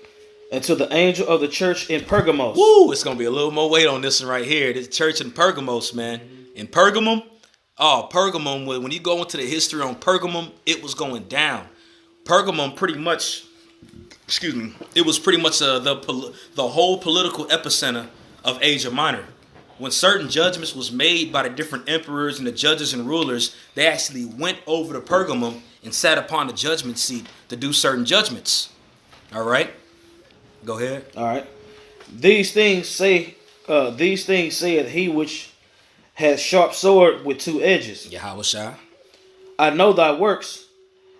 And to the angel of the church in Pergamos. Woo! It's gonna be a little more weight on this one right here. This church in Pergamos, man. In Pergamum, Pergamum. When you go into the history on Pergamum, it was going down. Pergamum, pretty much. Excuse me. It was pretty much the whole political epicenter of Asia Minor. When certain judgments was made by the different emperors and the judges and rulers, they actually went over to Pergamum and sat upon the judgment seat to do certain judgments. All right. Go ahead. All right. These things saith he which has sharp sword with two edges. Yahushua. I know thy works,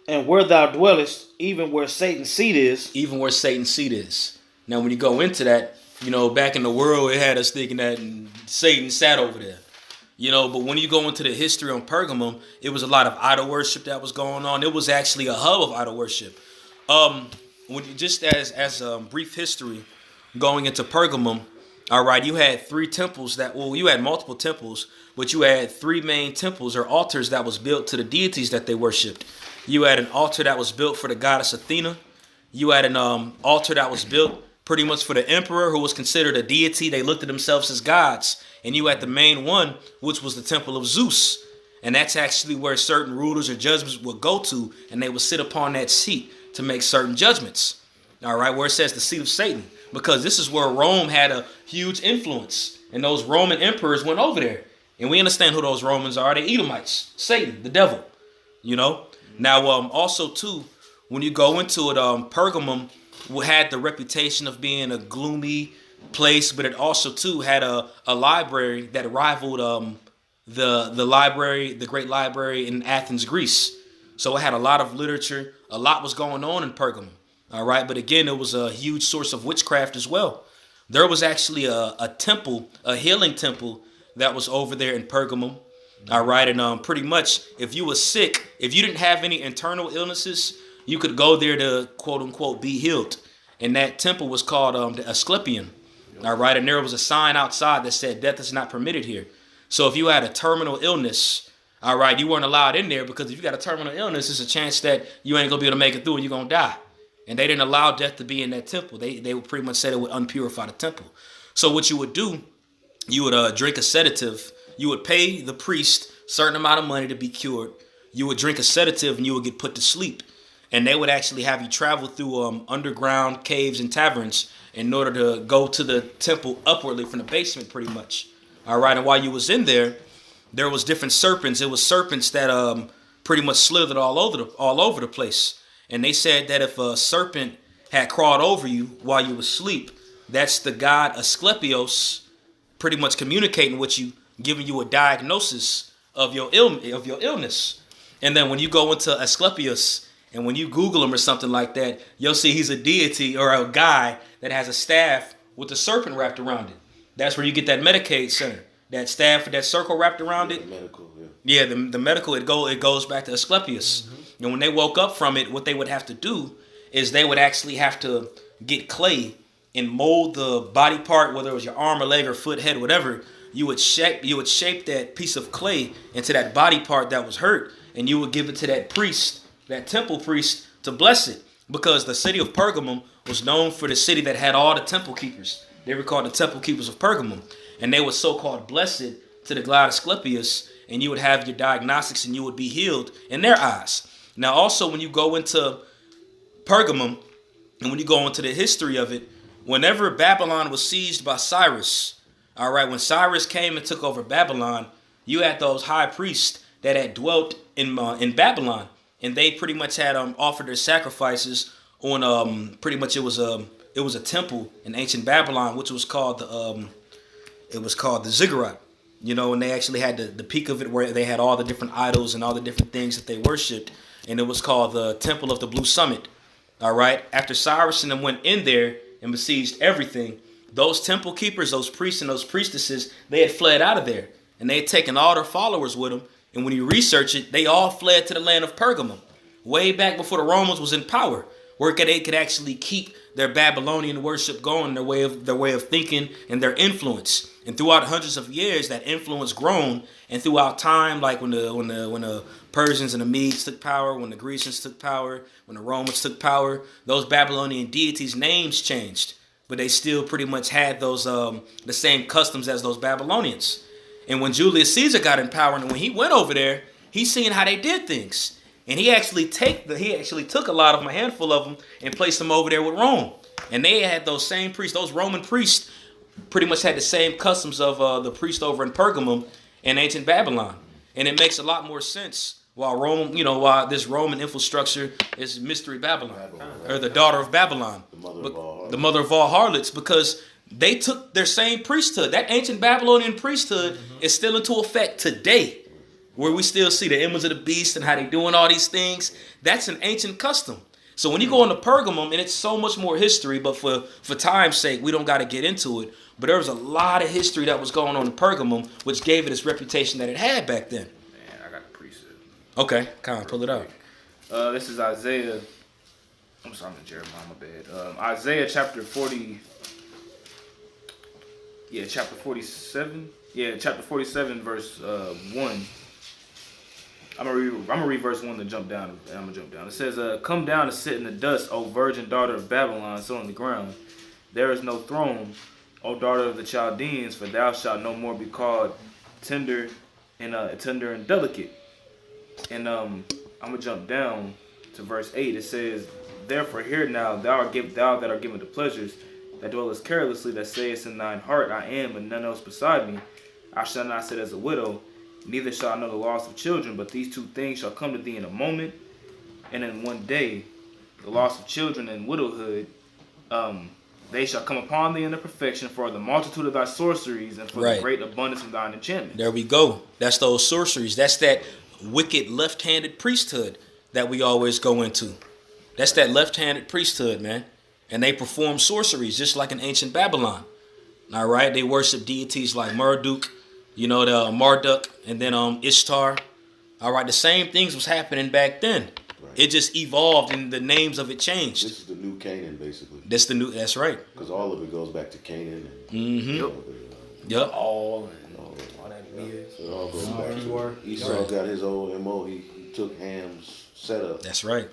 and where thou dwellest, even where Satan's seat is. Even where Satan's seat is. Now, when you go into that, you know, back in the world, it had us thinking that Satan sat over there. You know, but when you go into the history on Pergamum, it was a lot of idol worship that was going on. It was actually a hub of idol worship. When you just as brief history, going into Pergamum, all right, you had three temples you had multiple temples, but you had three main temples or altars that was built to the deities that they worshipped. You had an altar that was built for the goddess Athena. You had an altar that was built pretty much for the emperor, who was considered a deity. They looked at themselves as gods. And you had the main one, which was the temple of Zeus. And that's actually where certain rulers or judges would go to, and they would sit upon that seat to make certain judgments. All right, where it says the seat of Satan, because this is where Rome had a huge influence, and those Roman emperors went over there. And we understand who those Romans are. They Edomites, Satan, the devil, you know. Now, also, too, when you go into it, Pergamum had the reputation of being a gloomy place, but it also, too, had a library that rivaled the great library in Athens, Greece. So it had a lot of literature. A lot was going on in Pergamum. All right. But again, it was a huge source of witchcraft as well. There was actually a temple, a healing temple that was over there in Pergamum. All right. And pretty much if you were sick, if you didn't have any internal illnesses, you could go there to, quote unquote, be healed. And that temple was called the Asclepion. All right. And there was a sign outside that said death is not permitted here. So if you had a terminal illness, all right, you weren't allowed in there, because if you got a terminal illness, there's a chance that you ain't going to be able to make it through and you're going to die. And they didn't allow death to be in that temple. They would pretty much said it would unpurify the temple. So what you would do, you would drink a sedative. You would pay the priest a certain amount of money to be cured. You would drink a sedative and you would get put to sleep. And they would actually have you travel through underground caves and taverns in order to go to the temple upwardly from the basement pretty much. All right, and while you was in there, there was different serpents. It was serpents that pretty much slithered all over the place. And they said that if a serpent had crawled over you while you was asleep, that's the god Asclepios pretty much communicating with you, giving you a diagnosis of your illness. And then when you go into Asclepius and when you Google him or something like that, you'll see he's a deity or a guy that has a staff with a serpent wrapped around it. That's where you get that Medicaid center. That staff with that circle wrapped around it. The medical, yeah. The medical, it goes back to Asclepius. Mm-hmm. And when they woke up from it, what they would have to do is they would actually have to get clay and mold the body part, whether it was your arm or leg or foot, head, whatever. You would shape that piece of clay into that body part that was hurt, and you would give it to that priest, that temple priest, to bless it. Because the city of Pergamum was known for the city that had all the temple keepers. They were called the temple keepers of Pergamum. And they were so-called blessed to the god Asclepius, and you would have your diagnostics and you would be healed in their eyes. Now, also, when you go into Pergamum and when you go into the history of it, whenever Babylon was sieged by Cyrus, all right, when Cyrus came and took over Babylon, you had those high priests that had dwelt in Babylon, and they pretty much had offered their sacrifices on pretty much it was a temple in ancient Babylon, which was called the ziggurat. You know, and they actually had the peak of it where they had all the different idols and all the different things that they worshipped, and it was called the Temple of the Blue Summit. All right, after Cyrus and them went in there and besieged everything, those temple keepers, those priests and those priestesses, they had fled out of there, and they had taken all their followers with them. And when you research it, they all fled to the land of Pergamum, way back before the Romans was in power, where they could actually keep their Babylonian worship going, their way of thinking and their influence. And throughout hundreds of years, that influence grown. And throughout time, like when the Persians and the Medes took power, when the Grecians took power, when the Romans took power, those Babylonian deities' names changed, but they still pretty much had those the same customs as those Babylonians. And when Julius Caesar got in power, and when he went over there, he seen how they did things. And he actually took a handful of them and placed them over there with Rome. And they had those same priests, those Roman priests pretty much had the same customs of the priest over in Pergamum in ancient Babylon. And it makes a lot more sense why this Roman infrastructure is Mystery Babylon, or the daughter of Babylon, the mother of all harlots, because they took their same priesthood. That ancient Babylonian priesthood is still into effect today, where we still see the image of the beast and how they doing all these things. That's an ancient custom. So when you go into Pergamum, and it's so much more history, but for time's sake, we don't got to get into it. But there was a lot of history that was going on in Pergamum, which gave it its reputation that it had back then. Man, I got a precept. Okay, come on, pull it out. This is Isaiah. I'm sorry, I'm in Jeremiah, my bad. Isaiah chapter 40. Yeah, chapter 47. Yeah, chapter 47, verse 1. I'm gonna read verse 1 to jump down. And I'm gonna jump down. It says, "Come down and sit in the dust, O virgin daughter of Babylon, so on the ground. There is no throne, O daughter of the Chaldeans, for thou shalt no more be called tender and delicate." And I'm gonna jump down to verse 8. It says, "Therefore hear now, thou that art given to pleasures, that dwellest carelessly, that sayest in thine heart, I am, and none else beside me. I shall not sit as a widow, neither shall I know the loss of children, but these two things shall come to thee in a moment, and in one day, the loss of children and widowhood, they shall come upon thee in the perfection for the multitude of thy sorceries and for the great abundance of thine enchantment." There we go. That's those sorceries. That's that wicked left-handed priesthood that we always go into. That's that left-handed priesthood, man. And they perform sorceries just like in ancient Babylon. All right, they worship deities like Marduk, the Marduk, and then Ishtar. All right, the same things was happening back then. Right. It just evolved and the names of it changed. This is the new Canaan, basically. That's right. Because all of it goes back to Canaan. Yep. All that weird. So it all goes back to Esau got his old MO. He took Ham's setup. That's right.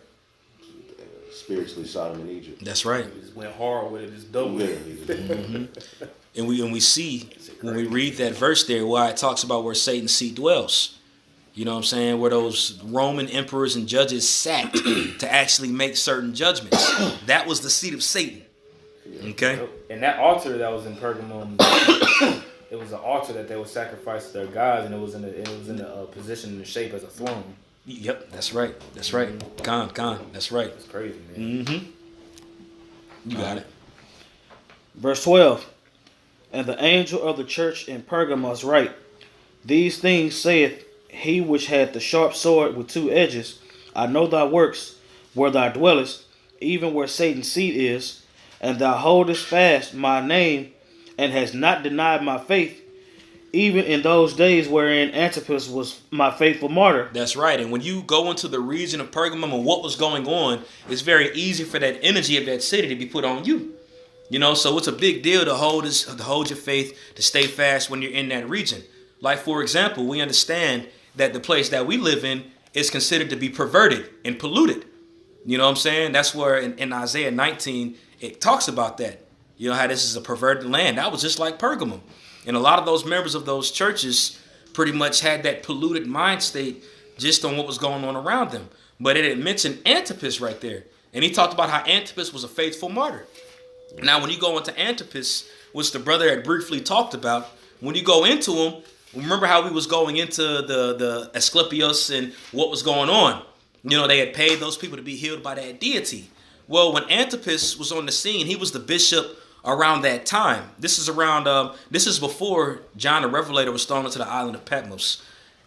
Spiritually Sodom and Egypt. That's right. He just went hard with it. It's double. And we see when we read that verse there why it talks about where Satan's seat dwells. You know what I'm saying? Where those Roman emperors and judges sat to actually make certain judgments. That was the seat of Satan. Okay? And that altar that was in Pergamum, it was an altar that they would sacrifice to their gods, and it was in a position in the shape as a throne. Yep, that's right. That's right. Khan, that's right. It's crazy, man. You got it. Verse 12. "And the angel of the church in Pergamos write, These things saith he which hath the sharp sword with two edges. I know thy works, where thou dwellest, even where Satan's seat is, and thou holdest fast my name, and hast not denied my faith, even in those days wherein Antipas was my faithful martyr." That's right. And when you go into the region of Pergamum and what was going on, it's very easy for that energy of that city to be put on you. So it's a big deal to hold your faith, to stay fast when you're in that region. Like, for example, we understand that the place that we live in is considered to be perverted and polluted. You know what I'm saying? That's where in Isaiah 19, it talks about that. How this is a perverted land. That was just like Pergamum. And a lot of those members of those churches pretty much had that polluted mind state just on what was going on around them. But it had mentioned Antipas right there. And he talked about how Antipas was a faithful martyr. Now, when you go into Antipas, which the brother had briefly talked about, when you go into him, remember how we was going into the Asclepius and what was going on. You know, they had paid those people to be healed by that deity. Well, when Antipas was on the scene, he was the bishop around that time. This is around, this is before John the Revelator was thrown into the island of Patmos.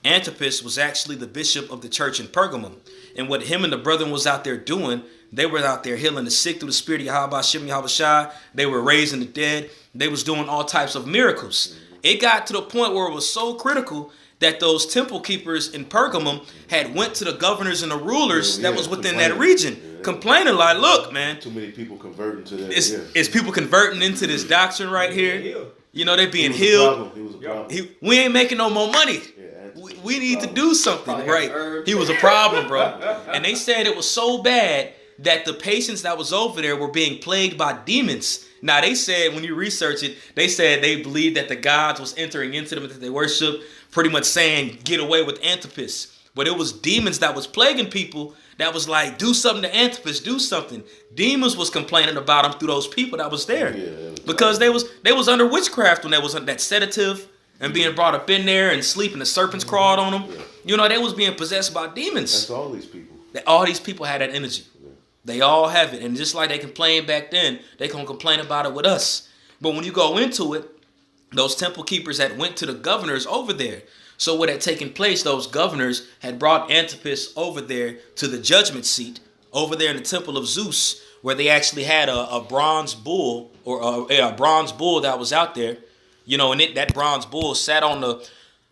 Antipas was actually the bishop of the church in Pergamum. And what him and the brethren was out there doing, they were out there healing the sick through the spirit of Yahweh Shem Yahweh Shai. They were raising the dead. They was doing all types of miracles. It got to the point where it was so critical that those temple keepers in Pergamum had went to the governors and the rulers that was within that region, complaining like, look, man, too many people converting to that. It's people converting into this doctrine right here. You know, they being It healed. was a problem. We ain't making no more money. We need to do something, right? He was a problem, bro. And they said it was so bad that the patients that was over there were being plagued by demons. Now, they said, when you research it, they said they believed that the gods was entering into them that they worship, pretty much saying, get away with Antipas. But it was demons that was plaguing people that was like, do something to Antipas, do something. Demons was complaining about him through those people that was there. Because they was under witchcraft when they was under that sedative and being brought up in there and sleeping. The serpents crawled on them. You know, they was being possessed by demons. That's all these people. All these people had that energy. They all have it. And just like they complained back then, they can complain about it with us. But when you go into it, those temple keepers that went to the governors over there. So what had taken place, those governors had brought Antipas over there to the judgment seat over there in the temple of Zeus, where they actually had a bronze bull or a bronze bull that was out there, you know, and that bronze bull sat on the,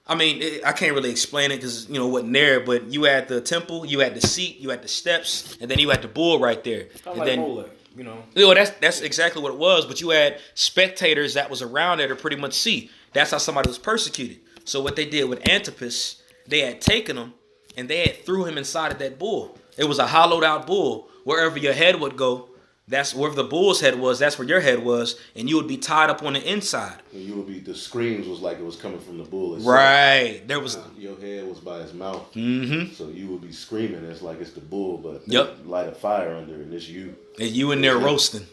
I mean, I can't really explain it because, you know, it wasn't there, but you had the temple, you had the seat, you had the steps, and then you had the bull right there. Kind of and then, Molech, you know. You know, that's exactly what it was, but you had spectators that was around there to pretty much see. That's how somebody was persecuted. So what they did with Antipas, they had taken him and they had threw him inside of that bull. It was a hollowed out bull. Wherever your head would go, that's wherever the bull's head was, that's where your head was, and you would be tied up on the inside. And you would be, the screams was like it was coming from the bull itself. Right. There was your head was by his mouth. Mm-hmm. So you would be screaming. It's like it's the bull, but Yep. light a fire under it, and it's you. And you in there roasting.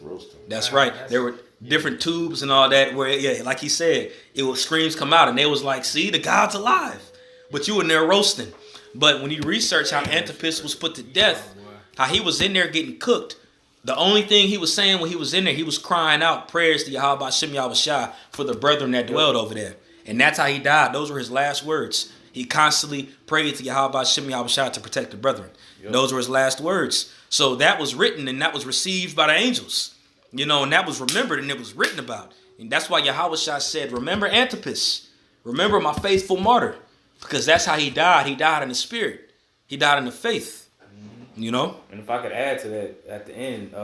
That's right. There were different tubes and all that where, yeah, like he said, it was screams come out and they was like, see, the God's alive. But you in there roasting. But when you research how Antipas was put to death, how he was in there getting cooked, the only thing he was saying when he was in there, he was crying out prayers to Yahweh Shem Yahweh Shai for the brethren that dwelled over there. And that's how he died. Those were his last words. He constantly prayed to Yahweh Shem Yahweh Shai to protect the brethren. Those were his last words. So that was written and that was received by the angels. You know, and that was remembered and it was written about. And that's why Yahweh Shai said, remember Antipas. Remember my faithful martyr. Because that's how he died. He died in the spirit. He died in the faith. You know? And if I could add to that at the end,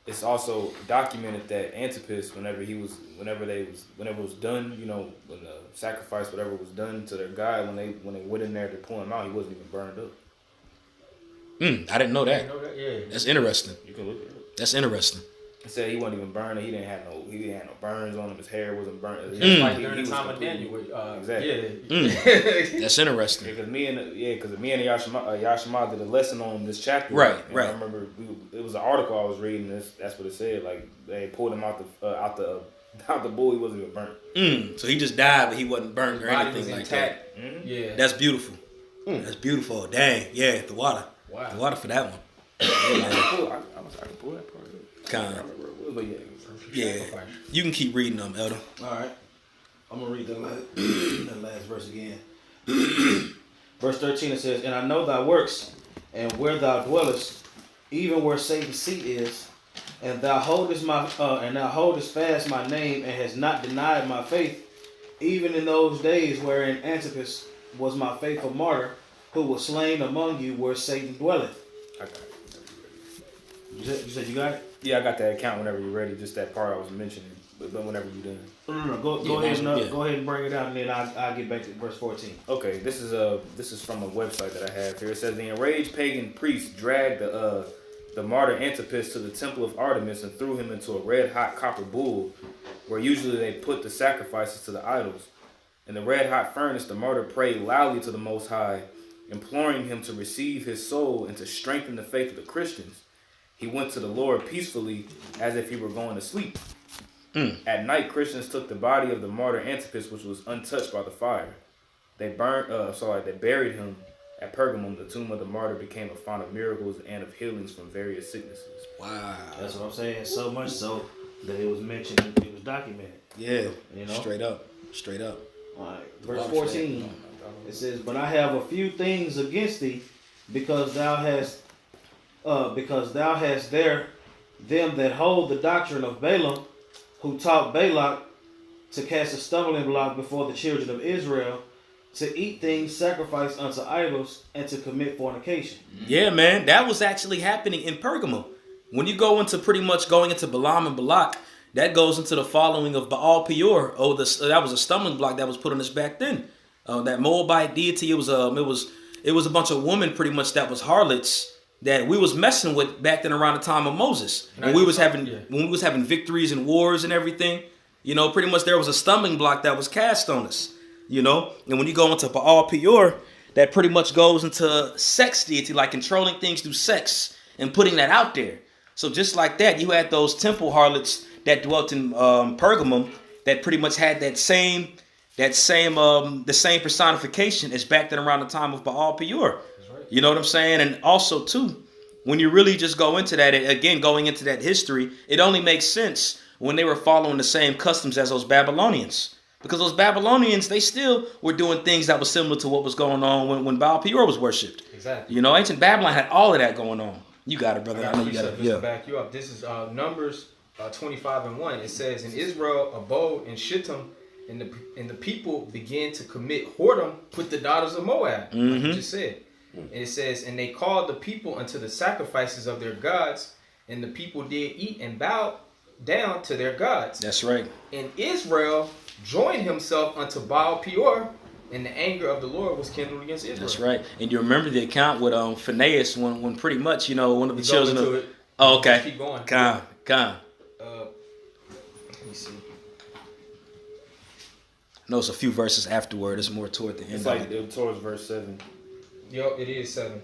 it's also documented that Antipas, whenever it was done, you know, when the sacrifice, whatever was done to their God, when they went in there to pull him out, he wasn't even burned up. I didn't know that. Yeah. That's interesting. You can look at it. That's interesting. It said he wasn't even burned. He didn't have no burns on him. His hair wasn't burnt. Just like He during the was time of completely- Daniel. Exactly. Yeah. That's interesting. Because me and Yashima did a lesson on this chapter. Right, And right. I remember it was an article I was reading. That's what it said. Like they pulled him out the bull. He wasn't even burnt. So he just died, but he wasn't burned or Body anything was like intact. that. Yeah. That's beautiful. That's beautiful. Dang. Yeah, the water. Wow. The water for that one. I can pull that part up. Kind of. But Yeah. You can keep reading them, Elder. All right. I'm going to read the last verse again. Verse 13, it says, and I know thy works, and where thou dwellest, even where Satan's seat is, and thou holdest fast my name, and hast not denied my faith, even in those days wherein Antipas was my faithful martyr, who was slain among you where Satan dwelleth. I got it. You said you got it? Yeah, I got that account whenever you're ready. Just that part I was mentioning, but whenever you're done. No. Go ahead and bring it out, and then I'll get back to verse 14. Okay, this is from a website that I have here. It says the enraged pagan priest dragged the martyr Antipas to the temple of Artemis and threw him into a red-hot copper bull, where usually they put the sacrifices to the idols. In the red-hot furnace, the martyr prayed loudly to the Most High, imploring him to receive his soul and to strengthen the faith of the Christians. He went to the Lord peacefully as if he were going to sleep. At night, Christians took the body of the martyr Antipas, which was untouched by the fire. They buried him at Pergamum. The tomb of the martyr became a font of miracles and of healings from various sicknesses. Wow. That's what I'm saying. So much so that it was mentioned, it was documented. Yeah. You know? Straight up. Straight up. All right. Verse 14. It says, "But I have a few things against thee, because thou hast there them that hold the doctrine of Balaam, who taught Balak to cast a stumbling block before the children of Israel, to eat things sacrificed unto idols, and to commit fornication." Yeah, man, that was actually happening in Pergamum. When you go into pretty much going into Balaam and Balak, that goes into the following of Baal Peor. Oh, that was a stumbling block that was put on us back then. That Moabite deity, it was a bunch of women pretty much that was harlots that we was messing with back then around the time of Moses. When we was having victories and wars and everything, you know, pretty much there was a stumbling block that was cast on us, you know. And when you go into Baal Peor, that pretty much goes into sex deity, like controlling things through sex and putting that out there. So just like that, you had those temple harlots that dwelt in Pergamum that pretty much had the same personification as back then around the time of Baal Peor. You know what I'm saying? And also too, when you really just go into that, again, going into that history, it only makes sense when they were following the same customs as those Babylonians. Because those Babylonians, they still were doing things that was similar to what was going on when Baal Peor was worshipped. Exactly. You know, ancient Babylon had all of that going on. You got it, brother. I know you got it. Yeah. Back you up. This is Numbers 25:1. It says, "And Israel abode in Shittim, and the people began to commit whoredom with the daughters of Moab." Like you just said. And it says, "And they called the people unto the sacrifices of their gods, and the people did eat and bow down to their gods. That's right. And Israel joined himself unto Baal Peor, and the anger of the Lord was kindled against Israel." That's right. And you remember the account with Phinehas when pretty much, you know, one of the We children go into of... it. Oh, okay. Keep going. Come. Let me see. No, it's a few verses afterward. It's more toward the end. It's of like it. towards verse 7. Yo, it is 7.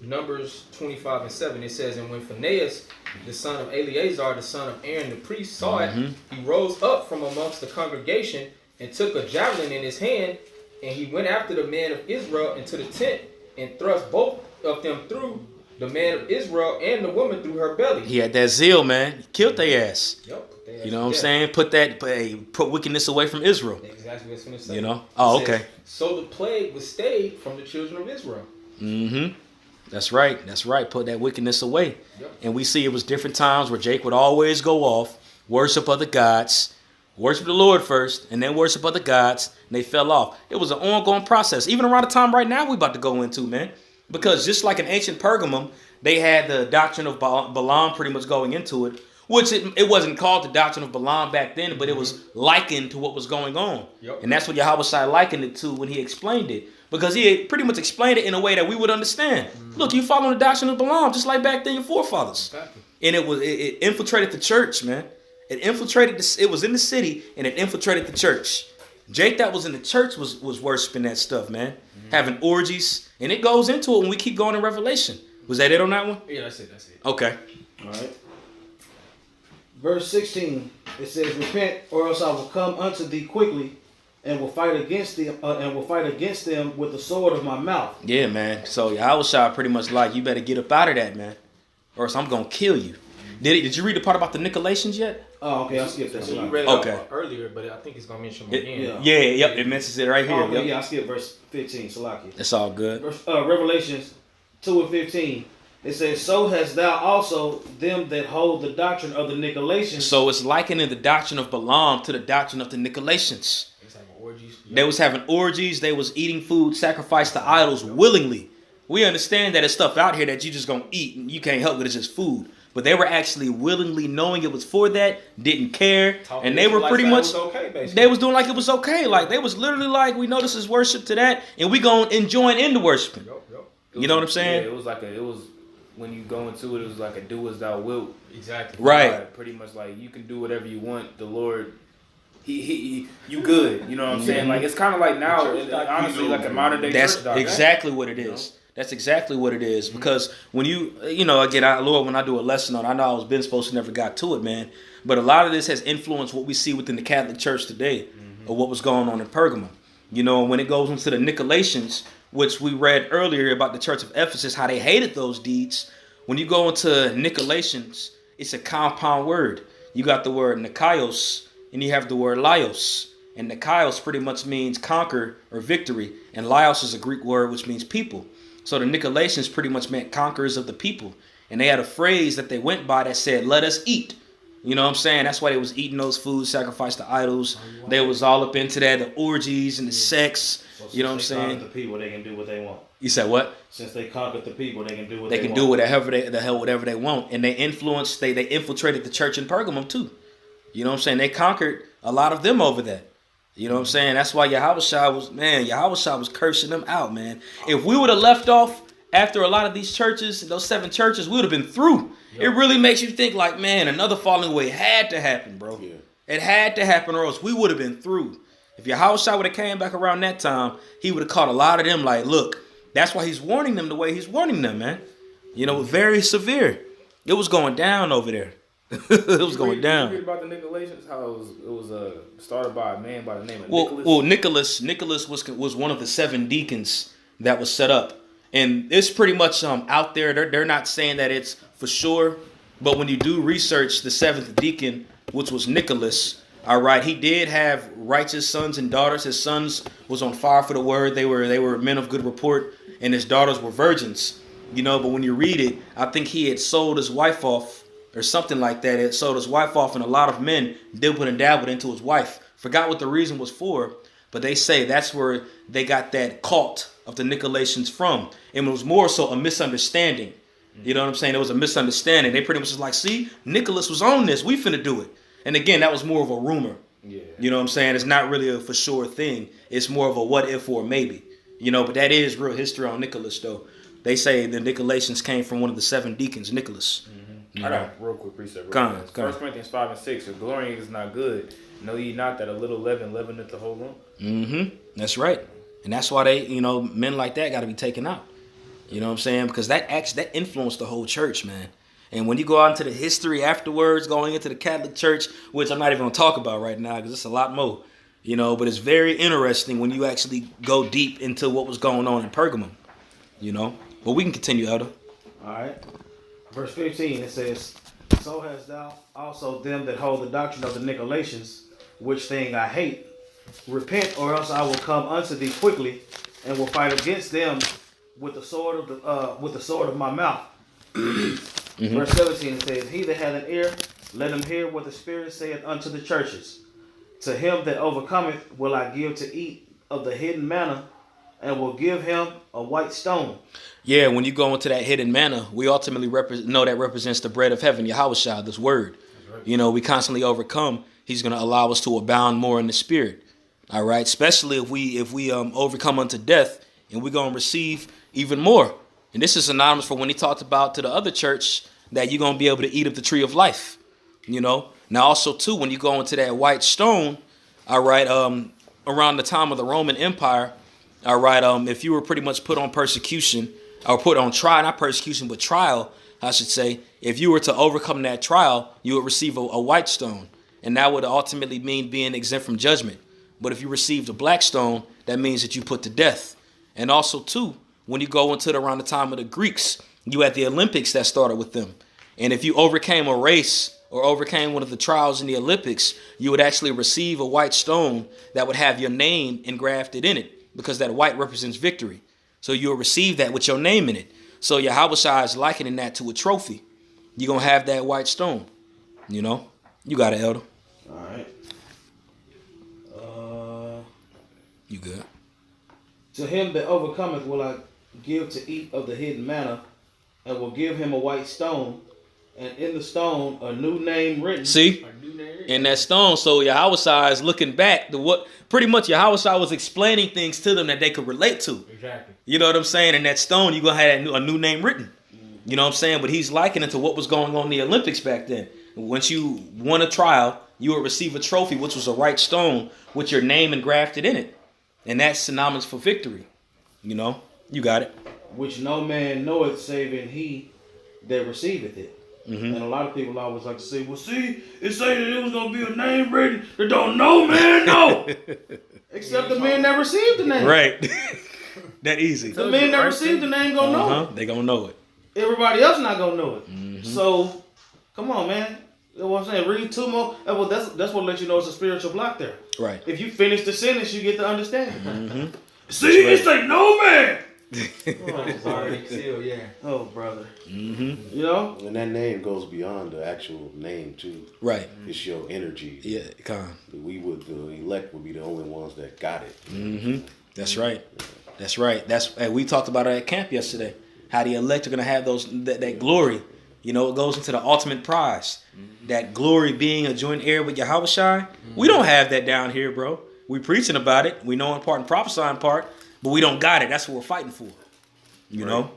Numbers 25:7. It says, "And when Phinehas, the son of Eleazar, the son of Aaron the priest, saw it, he rose up from amongst the congregation and took a javelin in his hand, and he went after the man of Israel into the tent and thrust both of them through, the man of Israel and the woman through her belly." He had that zeal, man. He killed their ass. Yep. You know what I'm saying? Put wickedness away from Israel. Exactly what it's going to say. You know? Oh, It says, okay. "So the plague was stayed from the children of Israel." That's right. That's right. Put that wickedness away. Yep. And we see it was different times where Jake would always go off, worship other gods, worship the Lord first, and then worship other gods, and they fell off. It was an ongoing process. Even around the time right now we about to go into, man. Because just like in ancient Pergamum, they had the doctrine of Balaam pretty much going into it, which it wasn't called the doctrine of Balaam back then, but it was likened to what was going on. Yep. And that's what Yahweh Shai likened it to when he explained it. Because he had pretty much explained it in a way that we would understand. Look, you following the doctrine of Balaam, just like back then your forefathers. Exactly. And it infiltrated the church, man. It infiltrated it was in the city, and it infiltrated the church. Jake that was in the church was worshiping that stuff, man. Having orgies. And it goes into it when we keep going in Revelation. Was that it on that one? Yeah, that's it. Okay. All right. Verse 16, it says, "Repent, or else I will come unto thee quickly, and will fight against them with the sword of my mouth." Yeah, man. So Yahweh Shai pretty much like, you better get up out of that, man, or else I'm gonna kill you. Did you read the part about the Nicolaitans yet? Oh, okay, I'll skip that. So you one. read it Okay. earlier, but I think it's going to mention them again. Yep. It mentions it right here. Oh, okay, Yep. yeah, I'll skip verse 15, Salaki. That's all good. Revelations 2:15. It says, "So hast thou also them that hold the doctrine of the Nicolaitans." So it's likening the doctrine of Balaam to the doctrine of the Nicolaitans. It's like orgies. They was having orgies. They was eating food sacrificed to idols willingly. We understand that it's stuff out here that you just gonna eat and you can't help it. It's just food. But they were actually willingly knowing it was for that, didn't care, and they were pretty much they was doing like it was okay. Like they was literally like, we know this is worship to that, and we gonna join into worshiping. You know what I'm saying? Yeah, it was when you go into it, it was like a do as thou wilt. Exactly. Right. Pretty much like you can do whatever you want. The Lord, you good. You know what I'm saying? Like it's kind of like now, honestly, like a modern day That's church doctrine. exactly what it is. That's exactly what it is. Because when again, Lord, when I do a lesson on, I know I was been supposed to never got to it, man. But a lot of this has influenced what we see within the Catholic Church today, or what was going on in Pergamum. You know, when it goes into the Nicolaitans, which we read earlier about the Church of Ephesus, how they hated those deeds. When you go into Nicolaitans, it's a compound word. You got the word Nikaios, and you have the word Laios. And Nikaios pretty much means conquer or victory, and Laios is a Greek word which means people. So the Nicolaitans pretty much meant conquerors of the people. And they had a phrase that they went by that said, let us eat. You know what I'm saying? That's why they was eating those foods sacrificed to idols. They was all up into that, the orgies and the sex. You know what I'm saying? The people, they can do what they want. You said what? Since they conquered the people, they can do what They they can want. do whatever they want. And they influenced, they infiltrated the church in Pergamum too. You know what I'm saying? They conquered a lot of them over that. You know what I'm saying? That's why Yahushua was cursing them out, man. If we would have left off after a lot of these churches, those 7 churches, we would have been through. Yep. It really makes you think like, man, another falling away had to happen, bro. Yeah. It had to happen or else we would have been through. If Yahushua would have came back around that time, he would have caught a lot of them like, look, that's why he's warning them the way he's warning them, man. You know, very severe. It was going down over there. It was going down. You read about the Nicolaitans, how it was started by a man by the name of Nicholas. Well, Nicholas was one of the 7 deacons that was set up. And it's pretty much out there. They're not saying that it's for sure. But when you do research the 7th deacon, which was Nicholas, all right, he did have righteous sons and daughters. His sons was on fire for the word. They were men of good report, and his daughters were virgins. You know, but when you read it, I think he had sold his wife off or something like that. It sold his wife off, and a lot of men dibbled and dabbled into his wife. Forgot what the reason was for, but they say that's where they got that cult of the Nicolaitans from. And it was more so a misunderstanding. You know what I'm saying? It was a misunderstanding. They pretty much was like, see, Nicholas was on this. We finna do it. And again, that was more of a rumor. Yeah. You know what I'm saying? It's not really a for sure thing. It's more of a what if or maybe. You know, but that is real history on Nicholas, though. They say the Nicolaitans came from one of the 7 deacons, Nicholas. Mm-hmm. I got a real quick precept. 1 Corinthians 5 and 6. If glorying is not good, know ye not that a little leaven leaveneth the whole lump? Mm-hmm. That's right. And that's why they, men like that got to be taken out. You know what I'm saying? Because that influenced the whole church, man. And when you go out into the history afterwards, going into the Catholic Church, which I'm not even going to talk about right now because it's a lot more, but it's very interesting when you actually go deep into what was going on in Pergamum, But we can continue, Elder. All right. Verse 15, it says, so hast thou also them that hold the doctrine of the Nicolaitans, which thing I hate. Repent, or else I will come unto thee quickly, and will fight against them with the sword of my mouth. Mm-hmm. Verse 17 it says, he that hath an ear, let him hear what the Spirit saith unto the churches. To him that overcometh will I give to eat of the hidden manna, and will give him a white stone. Yeah, when you go into that hidden manna, we ultimately know that represents the bread of heaven, Yahushua, this word. Right. We constantly overcome. He's going to allow us to abound more in the Spirit. All right, especially if we overcome unto death, and we're going to receive even more. And this is synonymous for when he talked about to the other church that you're going to be able to eat of the tree of life. Now also too, when you go into that white stone, all right, around the time of the Roman Empire, all right, if you were pretty much put on persecution or put on trial, not persecution, but trial, I should say, if you were to overcome that trial, you would receive a white stone. And that would ultimately mean being exempt from judgment. But if you received a black stone, that means that you put to death. And also, too, when you go into around the time of the Greeks, you had the Olympics that started with them. And if you overcame a race or overcame one of the trials in the Olympics, you would actually receive a white stone that would have your name engrafted in it, because that white represents victory. So you'll receive that with your name in it. So Yahushua is likening that to a trophy. You're going to have that white stone. You got it, Elder. All right. You good? To him that overcometh will I give to eat of the hidden manna, and will give him a white stone, and in the stone a new name written. See? In that stone. So Yahushua is looking back to what pretty much Yahushua was explaining things to them that they could relate to. Exactly. You know what I'm saying? In that stone, you're going to have a new name written. You know what I'm saying? But he's likening it to what was going on in the Olympics back then. Once you won a trial, you would receive a trophy, which was a right stone with your name engrafted in it. And that's synonymous for victory. You know, you got it. Which no man knoweth saving he that receiveth it. And a lot of people always like to say, well, see, it say that it was going to be a name ready that don't know, man, no. Except the men that received the name. Right. That easy. The men that received the name going to know it. They going to know it. Everybody else not going to know it. So, come on, man. You know what I'm saying? Read 2 more. Well, that's what lets you know it's a spiritual block there. Right. If you finish the sentence, you get the understanding. See, it say no man. It's already sealed, yeah. Oh, brother. You know? And that name goes beyond the actual name too. Right. It's your energy. Yeah, come. The elect would be the only ones that got it. That's right. That's right. We talked about it at camp yesterday. How the elect are going to have that glory. You know, it goes into the ultimate prize. That glory being a joint heir with Yahushua. We don't have that down here, bro. We preaching about it. We know in part and prophesying in part, but we don't got it. That's what we're fighting for. You know?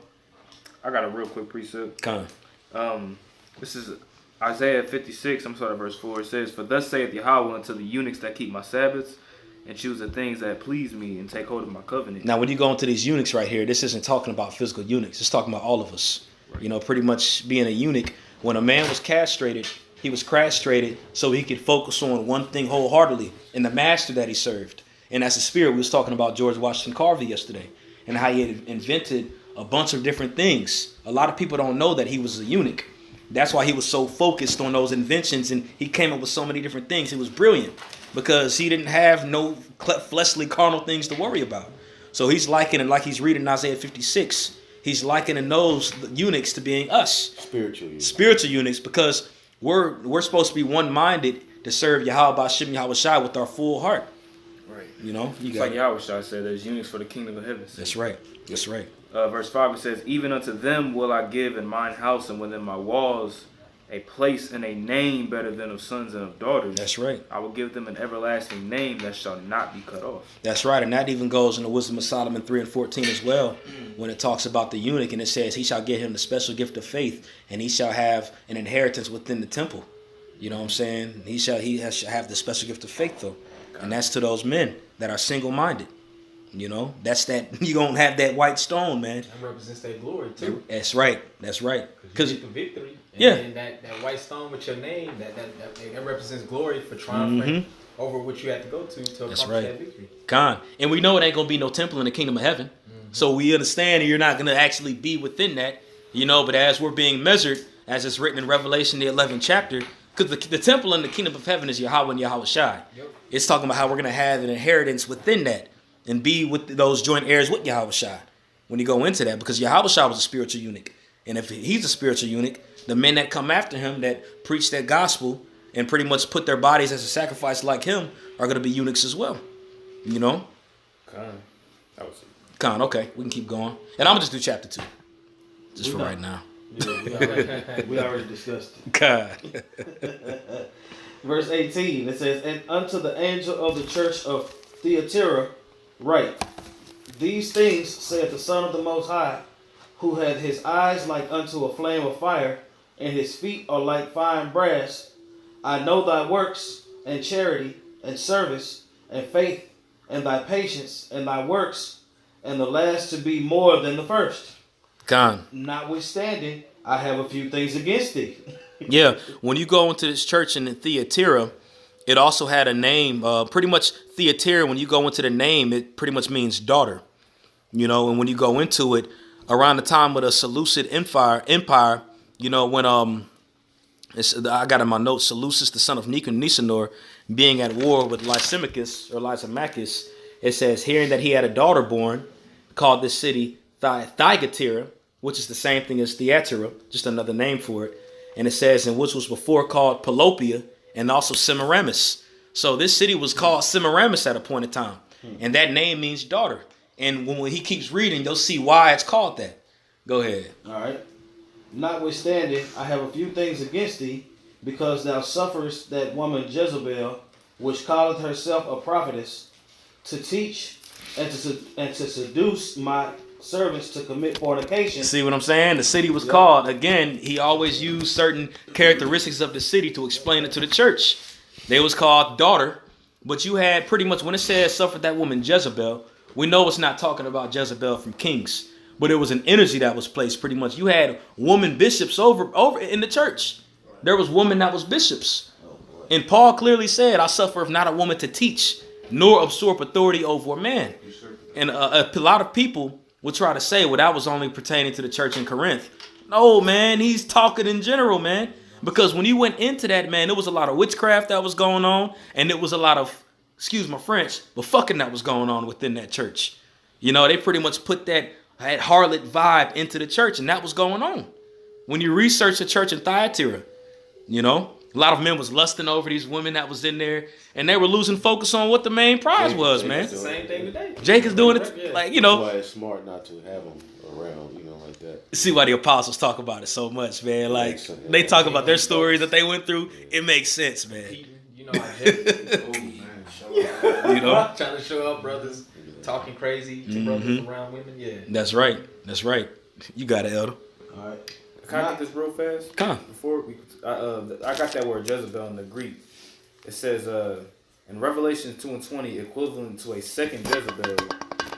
I got a real quick precept. Come. This is Isaiah 56, I'm sorry, verse 4. It says, "For thus saith Yahweh unto the eunuchs that keep my Sabbaths, and choose the things that please me, and take hold of my covenant." Now, when you go into these eunuchs right here, this isn't talking about physical eunuchs. It's talking about all of us. You know, pretty much being a eunuch. When a man was castrated, he was castrated so he could focus on one thing wholeheartedly, and the master that he served. And that's the spirit. We was talking about George Washington Carver yesterday, and how he had invented a bunch of different things. A lot of people don't know that he was a eunuch. That's why he was so focused on those inventions, and he came up with so many different things. It was brilliant because he didn't have no fleshly carnal things to worry about. So he's likening, like he's reading Isaiah 56, he's likening those eunuchs to being us. Spiritual eunuchs, because we're supposed to be one-minded to serve Yahweh B'Shem Yahushua with our full heart. Right. You know? It's like Yahushua said, there's eunuchs for the kingdom of heaven. That's right. That's right. Verse 5, it says, "Even unto them will I give in mine house and within my walls a place and a name better than of sons and of daughters. That's right. I will give them an everlasting name that shall not be cut off." That's right. And that even goes in the Wisdom of Solomon 3:14 as well, when it talks about the eunuch, and it says, he shall give him the special gift of faith, and he shall have an inheritance within the temple. You know what I'm saying? He shall have the special gift of faith, though. And that's to those men that are single-minded. You know, that's that. You gonna have that white stone, man. That represents that glory too. That's right. That's right. Because you get the victory. And yeah. then that white stone with your name, that represents glory for triumphing over what you had to go to accomplish that victory. And we know it ain't gonna be no temple in the kingdom of heaven. So we understand you're not gonna actually be within that. You know, but as we're being measured, as it's written in Revelation the 11th chapter, because the temple in the kingdom of heaven is Yahweh and Yahushua. Yep. It's talking about how we're gonna have an inheritance within that. And be with those joint heirs with Yahushua when you go into that, because Yahushua was a spiritual eunuch. And if he's a spiritual eunuch, the men that come after him that preach that gospel and pretty much put their bodies as a sacrifice like him are going to be eunuchs as well. You know? Okay, we can keep going. And I'm going to just do chapter 2. Just for right now. Yeah, we already discussed it. God. Verse 18, it says, "And unto the angel of the church of Thyatira write, These things saith the Son of the Most High, who had his eyes like unto a flame of fire, and his feet are like fine brass. I know thy works, and charity, and service, and faith, and thy patience, and thy works, and the last to be more than the first. Notwithstanding, I have a few things against thee." Yeah, when you go into this church in Thyatira, it also had a name, pretty much Thyatira, when you go into the name, it pretty much means daughter. You know, and when you go into it, around the time of the Seleucid Empire, you know, when I got in my notes, Seleucus, the son of Nicanor, being at war with Lysimachus, it says, hearing that he had a daughter born, called this city Thyatira, which is the same thing as Thyatira, just another name for it. And it says, and which was before called Pelopia, and also Semiramis. So this city was called Semiramis at a point in time. And that name means daughter. And when he keeps reading, you'll see why it's called that. Go ahead. All right. "Notwithstanding, I have a few things against thee, because thou sufferest that woman Jezebel, which calleth herself a prophetess, to teach and to seduce my servants to commit fornication." See what I'm saying? The city was called. Again, he always used certain characteristics of the city to explain it to the church. They was called daughter. But you had pretty much, when it says suffered that woman Jezebel, we know it's not talking about Jezebel from Kings. But it was an energy that was placed pretty much. You had woman bishops over in the church. There was women that was bishops. And Paul clearly said, I suffer if not a woman to teach, nor absorb authority over a man. And a lot of people will try to say, well, that was only pertaining to the church in Corinth. No, man, he's talking in general, man. Because when you went into that, man, there was a lot of witchcraft that was going on. And there was a lot of, excuse my French, but fucking that was going on within that church. You know, they pretty much put that harlot vibe into the church. And that was going on. When you research the church in Thyatira, you know, a lot of men was lusting over these women that was in there. And they were losing focus on what the main prize was, man. It's the same thing today. Jake is doing it, like, you know. That's why it's smart not to have them around, you know, like that. See why the apostles talk about it so much, man. Like, they talk about their stories that they went through. It makes sense, man. You know how Jake, You know? trying to show up, brothers talking crazy to brothers around women. Yeah. That's right. That's right. You got it, Elder. All right. Can I get this real fast? Come on. Before we, I got that word Jezebel in the Greek. It says in Revelation 2:20, equivalent to a second Jezebel,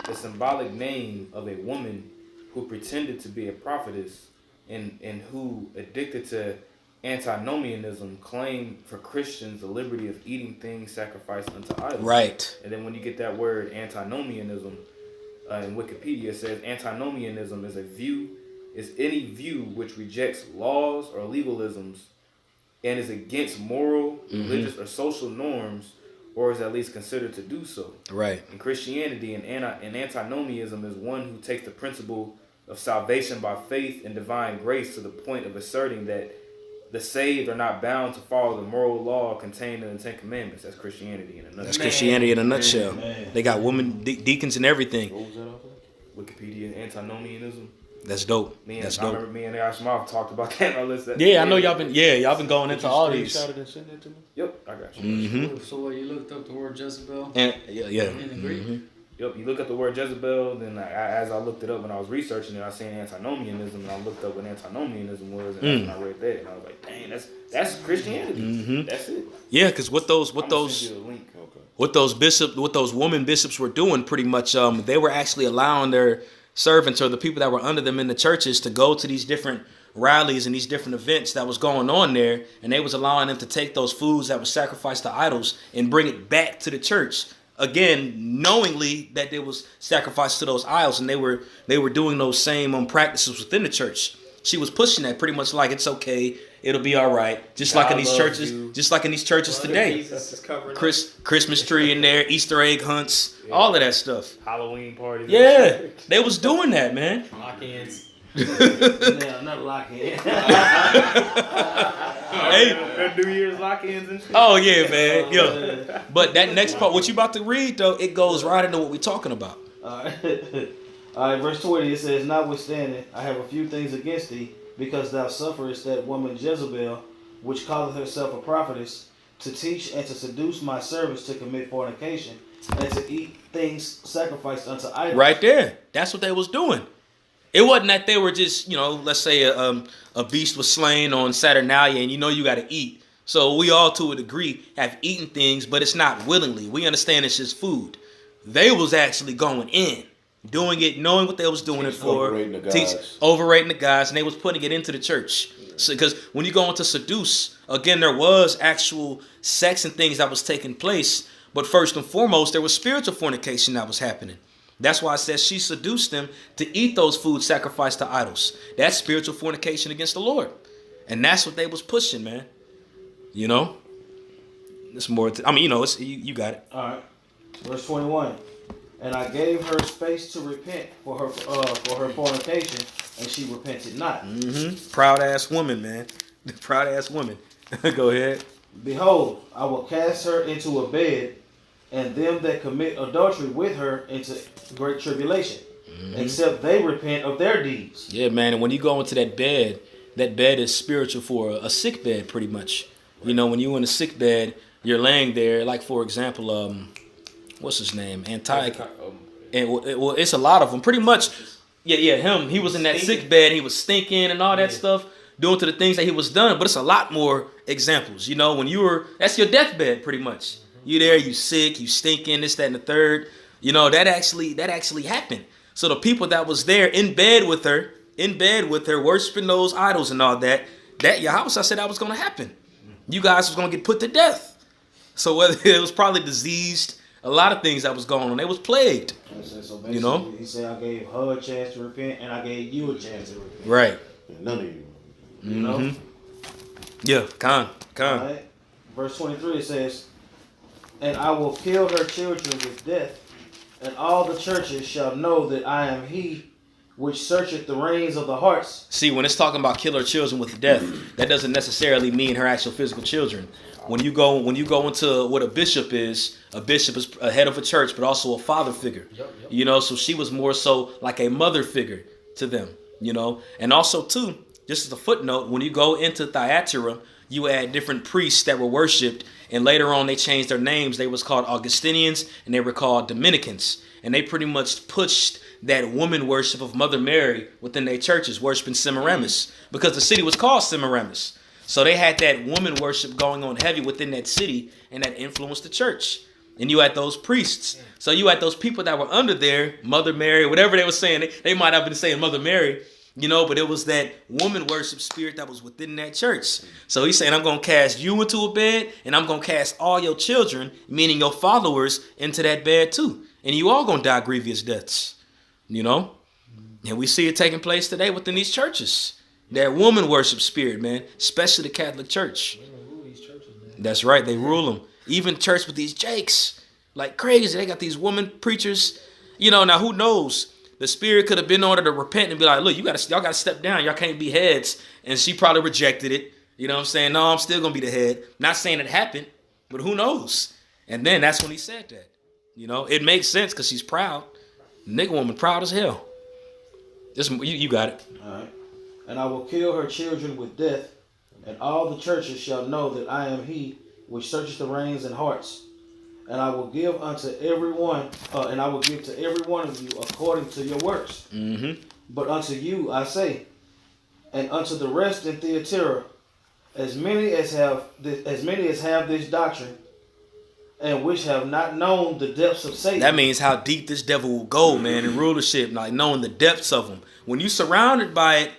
the symbolic name of a woman who pretended to be a prophetess and who, addicted to antinomianism, claimed for Christians the liberty of eating things sacrificed unto idols. Right. And then when you get that word antinomianism in Wikipedia, it says antinomianism is any view which rejects laws or legalisms and is against moral, religious, or social norms, or is at least considered to do so. Right. In Christianity, an antinomianism is one who takes the principle of salvation by faith and divine grace to the point of asserting that the saved are not bound to follow the moral law contained in the Ten Commandments. That's Christianity in a nutshell. That's Christianity in a nutshell. They got women deacons and everything. What was that off of? Wikipedia, antinomianism. That's dope. I That's dope. remember me and Aaron Smith talked about that in our list. Yeah, I know y'all been going into all these. Screenshot it and send it to me? Yep, I got you. So what, you looked up the word Jezebel And yeah. in the Greek? Yep, you look at the word Jezebel, then as I looked it up when I was researching it, I seen antinomianism, and I looked up what antinomianism was, and that's when I read that, and I was like, dang, that's Christianity. That's it. Yeah, because what I'm gonna send you a link. Okay. what those women bishops were doing pretty much, they were actually allowing their servants or the people that were under them in the churches to go to these different rallies and these different events that was going on there, and they was allowing them to take those foods that were sacrificed to idols and bring it back to the church. Again, knowingly that they was sacrificed to those idols, and they were doing those same practices within the church. She was pushing that pretty much like it's okay, it'll be all right, just like in these churches, today. Jesus is covering Christmas tree in there, Easter egg hunts, all of that stuff. Halloween parties. Yeah, they was doing that, man. lock-ins. Yeah, not lock-in. Hey, New Year's lock-ins and shit. oh yeah, man. Yeah. But that next part, what you about to read though, it goes right into what we're talking about. All right, verse 20, it says, notwithstanding, I have a few things against thee, because thou sufferest that woman Jezebel, which calleth herself a prophetess, to teach and to seduce my servants to commit fornication, and to eat things sacrificed unto idols. Right there. That's what they was doing. It wasn't that they were just, let's say a beast was slain on Saturnalia and you got to eat. So we all to a degree have eaten things, but it's not willingly. We understand it's just food. They was actually going in, doing it, knowing what they was doing it for. Overrating the guys, and they was putting it into the church. So, because when you go into seduce, again, there was actual sex and things that was taking place. But first and foremost, there was spiritual fornication that was happening. That's why it says she seduced them to eat those foods sacrificed to idols. That's spiritual fornication against the Lord. And that's what they was pushing, man. It's more, it's, you got it. All right. Verse 21. And I gave her space to repent for her fornication, and she repented not. Proud ass woman, man. Proud ass woman. Go ahead. Behold, I will cast her into a bed, and them that commit adultery with her into great tribulation, except they repent of their deeds. Yeah, man. And when you go into that bed is spiritual for a sick bed, pretty much. When you in a sick bed, you're laying there. Like for example, what's his name? Antiochus. And it's a lot of them. Pretty much. Yeah, him. He was in that sick bed. He was stinking and all that stuff. doing to the things that he was done. But it's a lot more examples. You know, when that's your deathbed pretty much. You there, you sick, you stinking, this, that, and the third. You know, that actually happened. So the people that was there in bed with her, worshiping those idols and all that Yahweh said that was going to happen. You guys was going to get put to death. So whether it was probably diseased, a lot of things that was going on. They was plagued. So basically, You know? he said, I gave her a chance to repent, and I gave you a chance to repent. Right. None of you. You know? Yeah, con. All right. Verse 23, it says, and I will kill her children with death, and all the churches shall know that I am he which searcheth the reins of the hearts. See, when it's talking about kill her children with death, that doesn't necessarily mean her actual physical children. When you go into what a bishop is a head of a church, but also a father figure. Yep. You know, so she was more so like a mother figure to them, you know. And also too, just as a footnote, when you go into Thyatira, you had different priests that were worshipped, and later on they changed their names. They was called Augustinians and they were called Dominicans. And they pretty much pushed that woman worship of Mother Mary within their churches, worshiping Semiramis, because the city was called Semiramis. So they had that woman worship going on heavy within that city, and that influenced the church. And you had those priests. So you had those people that were under there, Mother Mary, whatever they were saying. They might have been saying Mother Mary, you know, but it was that woman worship spirit that was within that church. So he's saying, I'm going to cast you into a bed, and I'm going to cast all your children, meaning your followers, into that bed too. And you all going to die grievous deaths, you know. And we see it taking place today within these churches. That woman worship spirit, man, especially the Catholic Church. That's right, they rule them. Even church with these jakes, like crazy. They got these woman preachers. You know, now who knows? The spirit could have been on her to repent and be like, look, y'all gotta step down. Y'all can't be heads. And she probably rejected it. You know what I'm saying? No, I'm still gonna be the head. Not saying it happened, but who knows? And then that's when he said that. You know, it makes sense because she's proud. Nigga woman proud as hell. You got it. All right. And I will kill her children with death, and all the churches shall know that I am he which searches the reins and hearts. And I will give unto everyone, and I will give to every one of you according to your works. Mm-hmm. But unto you I say, and unto the rest in Thyatira, as many as have this doctrine, and which have not known the depths of Satan. That means how deep this devil will go, man, in rulership, like knowing the depths of them. When you're surrounded by it,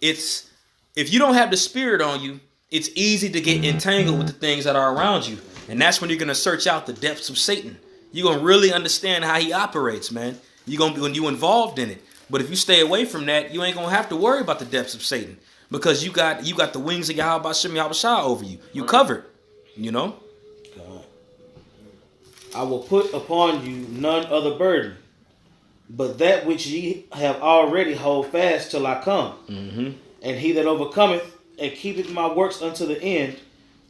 it's, if you don't have the spirit on you, it's easy to get entangled with the things that are around you. And that's when you're going to search out the depths of Satan. You're going to really understand how he operates, man. You're going to be, when you're involved in it. But if you stay away from that, you ain't going to have to worry about the depths of Satan, because you got the wings of Yahweh Shah over you. You covered, you know? God. I will put upon you none other burden, but that which ye have already hold fast till I come. Mm-hmm. And he that overcometh and keepeth my works unto the end,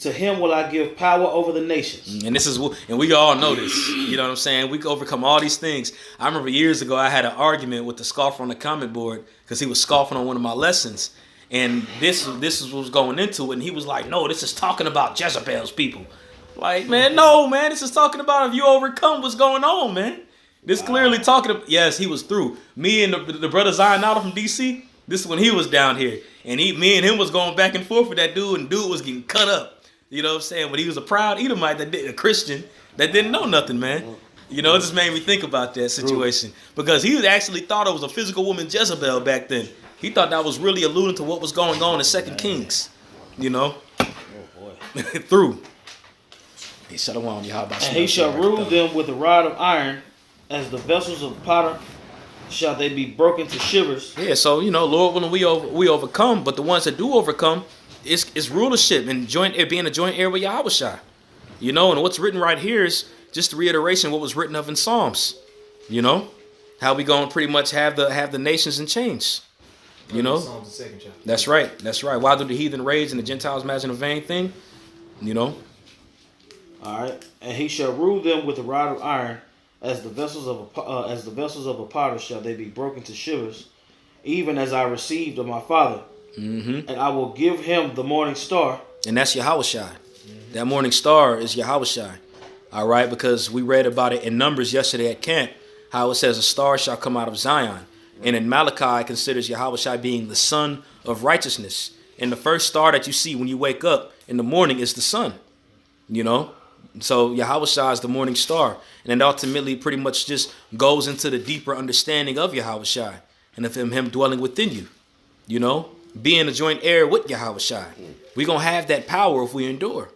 to him will I give power over the nations. And we all know this. You know what I'm saying? We can overcome all these things. I remember years ago I had an argument with the scoffer on the comment board because he was scoffing on one of my lessons. And this is what was going into it. And he was like, no, this is talking about Jezebel's people. Like, man, no, man, this is talking about if you overcome what's going on, man. This clearly talking about, yes, he was through. Me and the brother Zion out from DC, this is when he was down here. And me and him was going back and forth with that dude, and dude was getting cut up. You know what I'm saying? But he was a proud Edomite, a Christian that didn't know nothing, man. You know, it just made me think about that situation. Because he actually thought it was a physical woman Jezebel back then. He thought that was really alluding to what was going on in 2 Kings. You know? Oh, boy. Through. He shut him on. And he shall rule them with a rod of iron, as the vessels of potter shall they be broken to shivers. Yeah, so, you know, Lord willing, we overcome. But the ones that do overcome, it's rulership and being a joint heir with Yahweh Shai. You know, and what's written right here is just a reiteration of what was written of in Psalms. You know, how we going to pretty much have the nations in chains. You know, Psalms, the 2nd chapter. That's right. That's right. Why do the heathen rage and the Gentiles imagine a vain thing? You know. All right, and he shall rule them with a rod of iron, as the vessels of a potter shall they be broken to shivers, even as I received of my father. Mm-hmm. And I will give him the morning star. And that's Yahweh Shai. Mm-hmm. That morning star is Yahweh Shai. All right, because we read about it in Numbers yesterday at camp, how it says a star shall come out of Zion. And in Malachi, it considers Yahweh Shai being the sun of righteousness. And the first star that you see when you wake up in the morning is the sun. You know? So Yahushua is the morning star. And it ultimately pretty much just goes into the deeper understanding of Yahushua and of him dwelling within you. You know? Being a joint heir with Yahushua. We're going to have that power if we endure.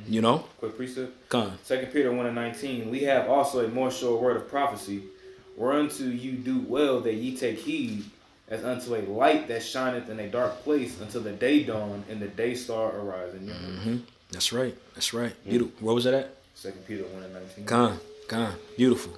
You know? Quick precept. Come. 2 Peter 1:19. We have also a more sure word of prophecy, whereunto you do well that ye take heed, as unto a light that shineth in a dark place until the day dawn and the day star arise in you. That's right. That's right. Beautiful. Where was that at? 2 Peter 1:19. Come. Beautiful.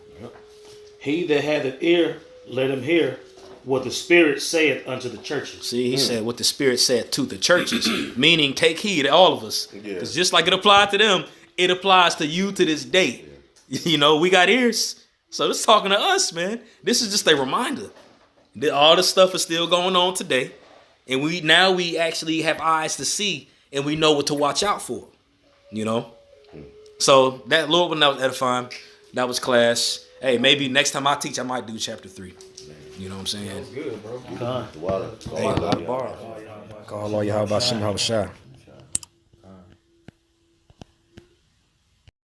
He that hath an ear, let him hear what the Spirit saith unto the churches. See, he said what the Spirit said to the churches, meaning take heed, all of us. Because just like it applied to them, it applies to you to this day. You know, we got ears. So it's talking to us, man. This is just a reminder that all this stuff is still going on today. And we actually have eyes to see and we know what to watch out for. You know? So that Lord, when that was edifying, that was class. Hey, maybe next time I teach, I might do chapter 3. You know what I'm saying? That's good, bro. The water. Hey, a lot of bars. Call all Yahweh Shem Havashah.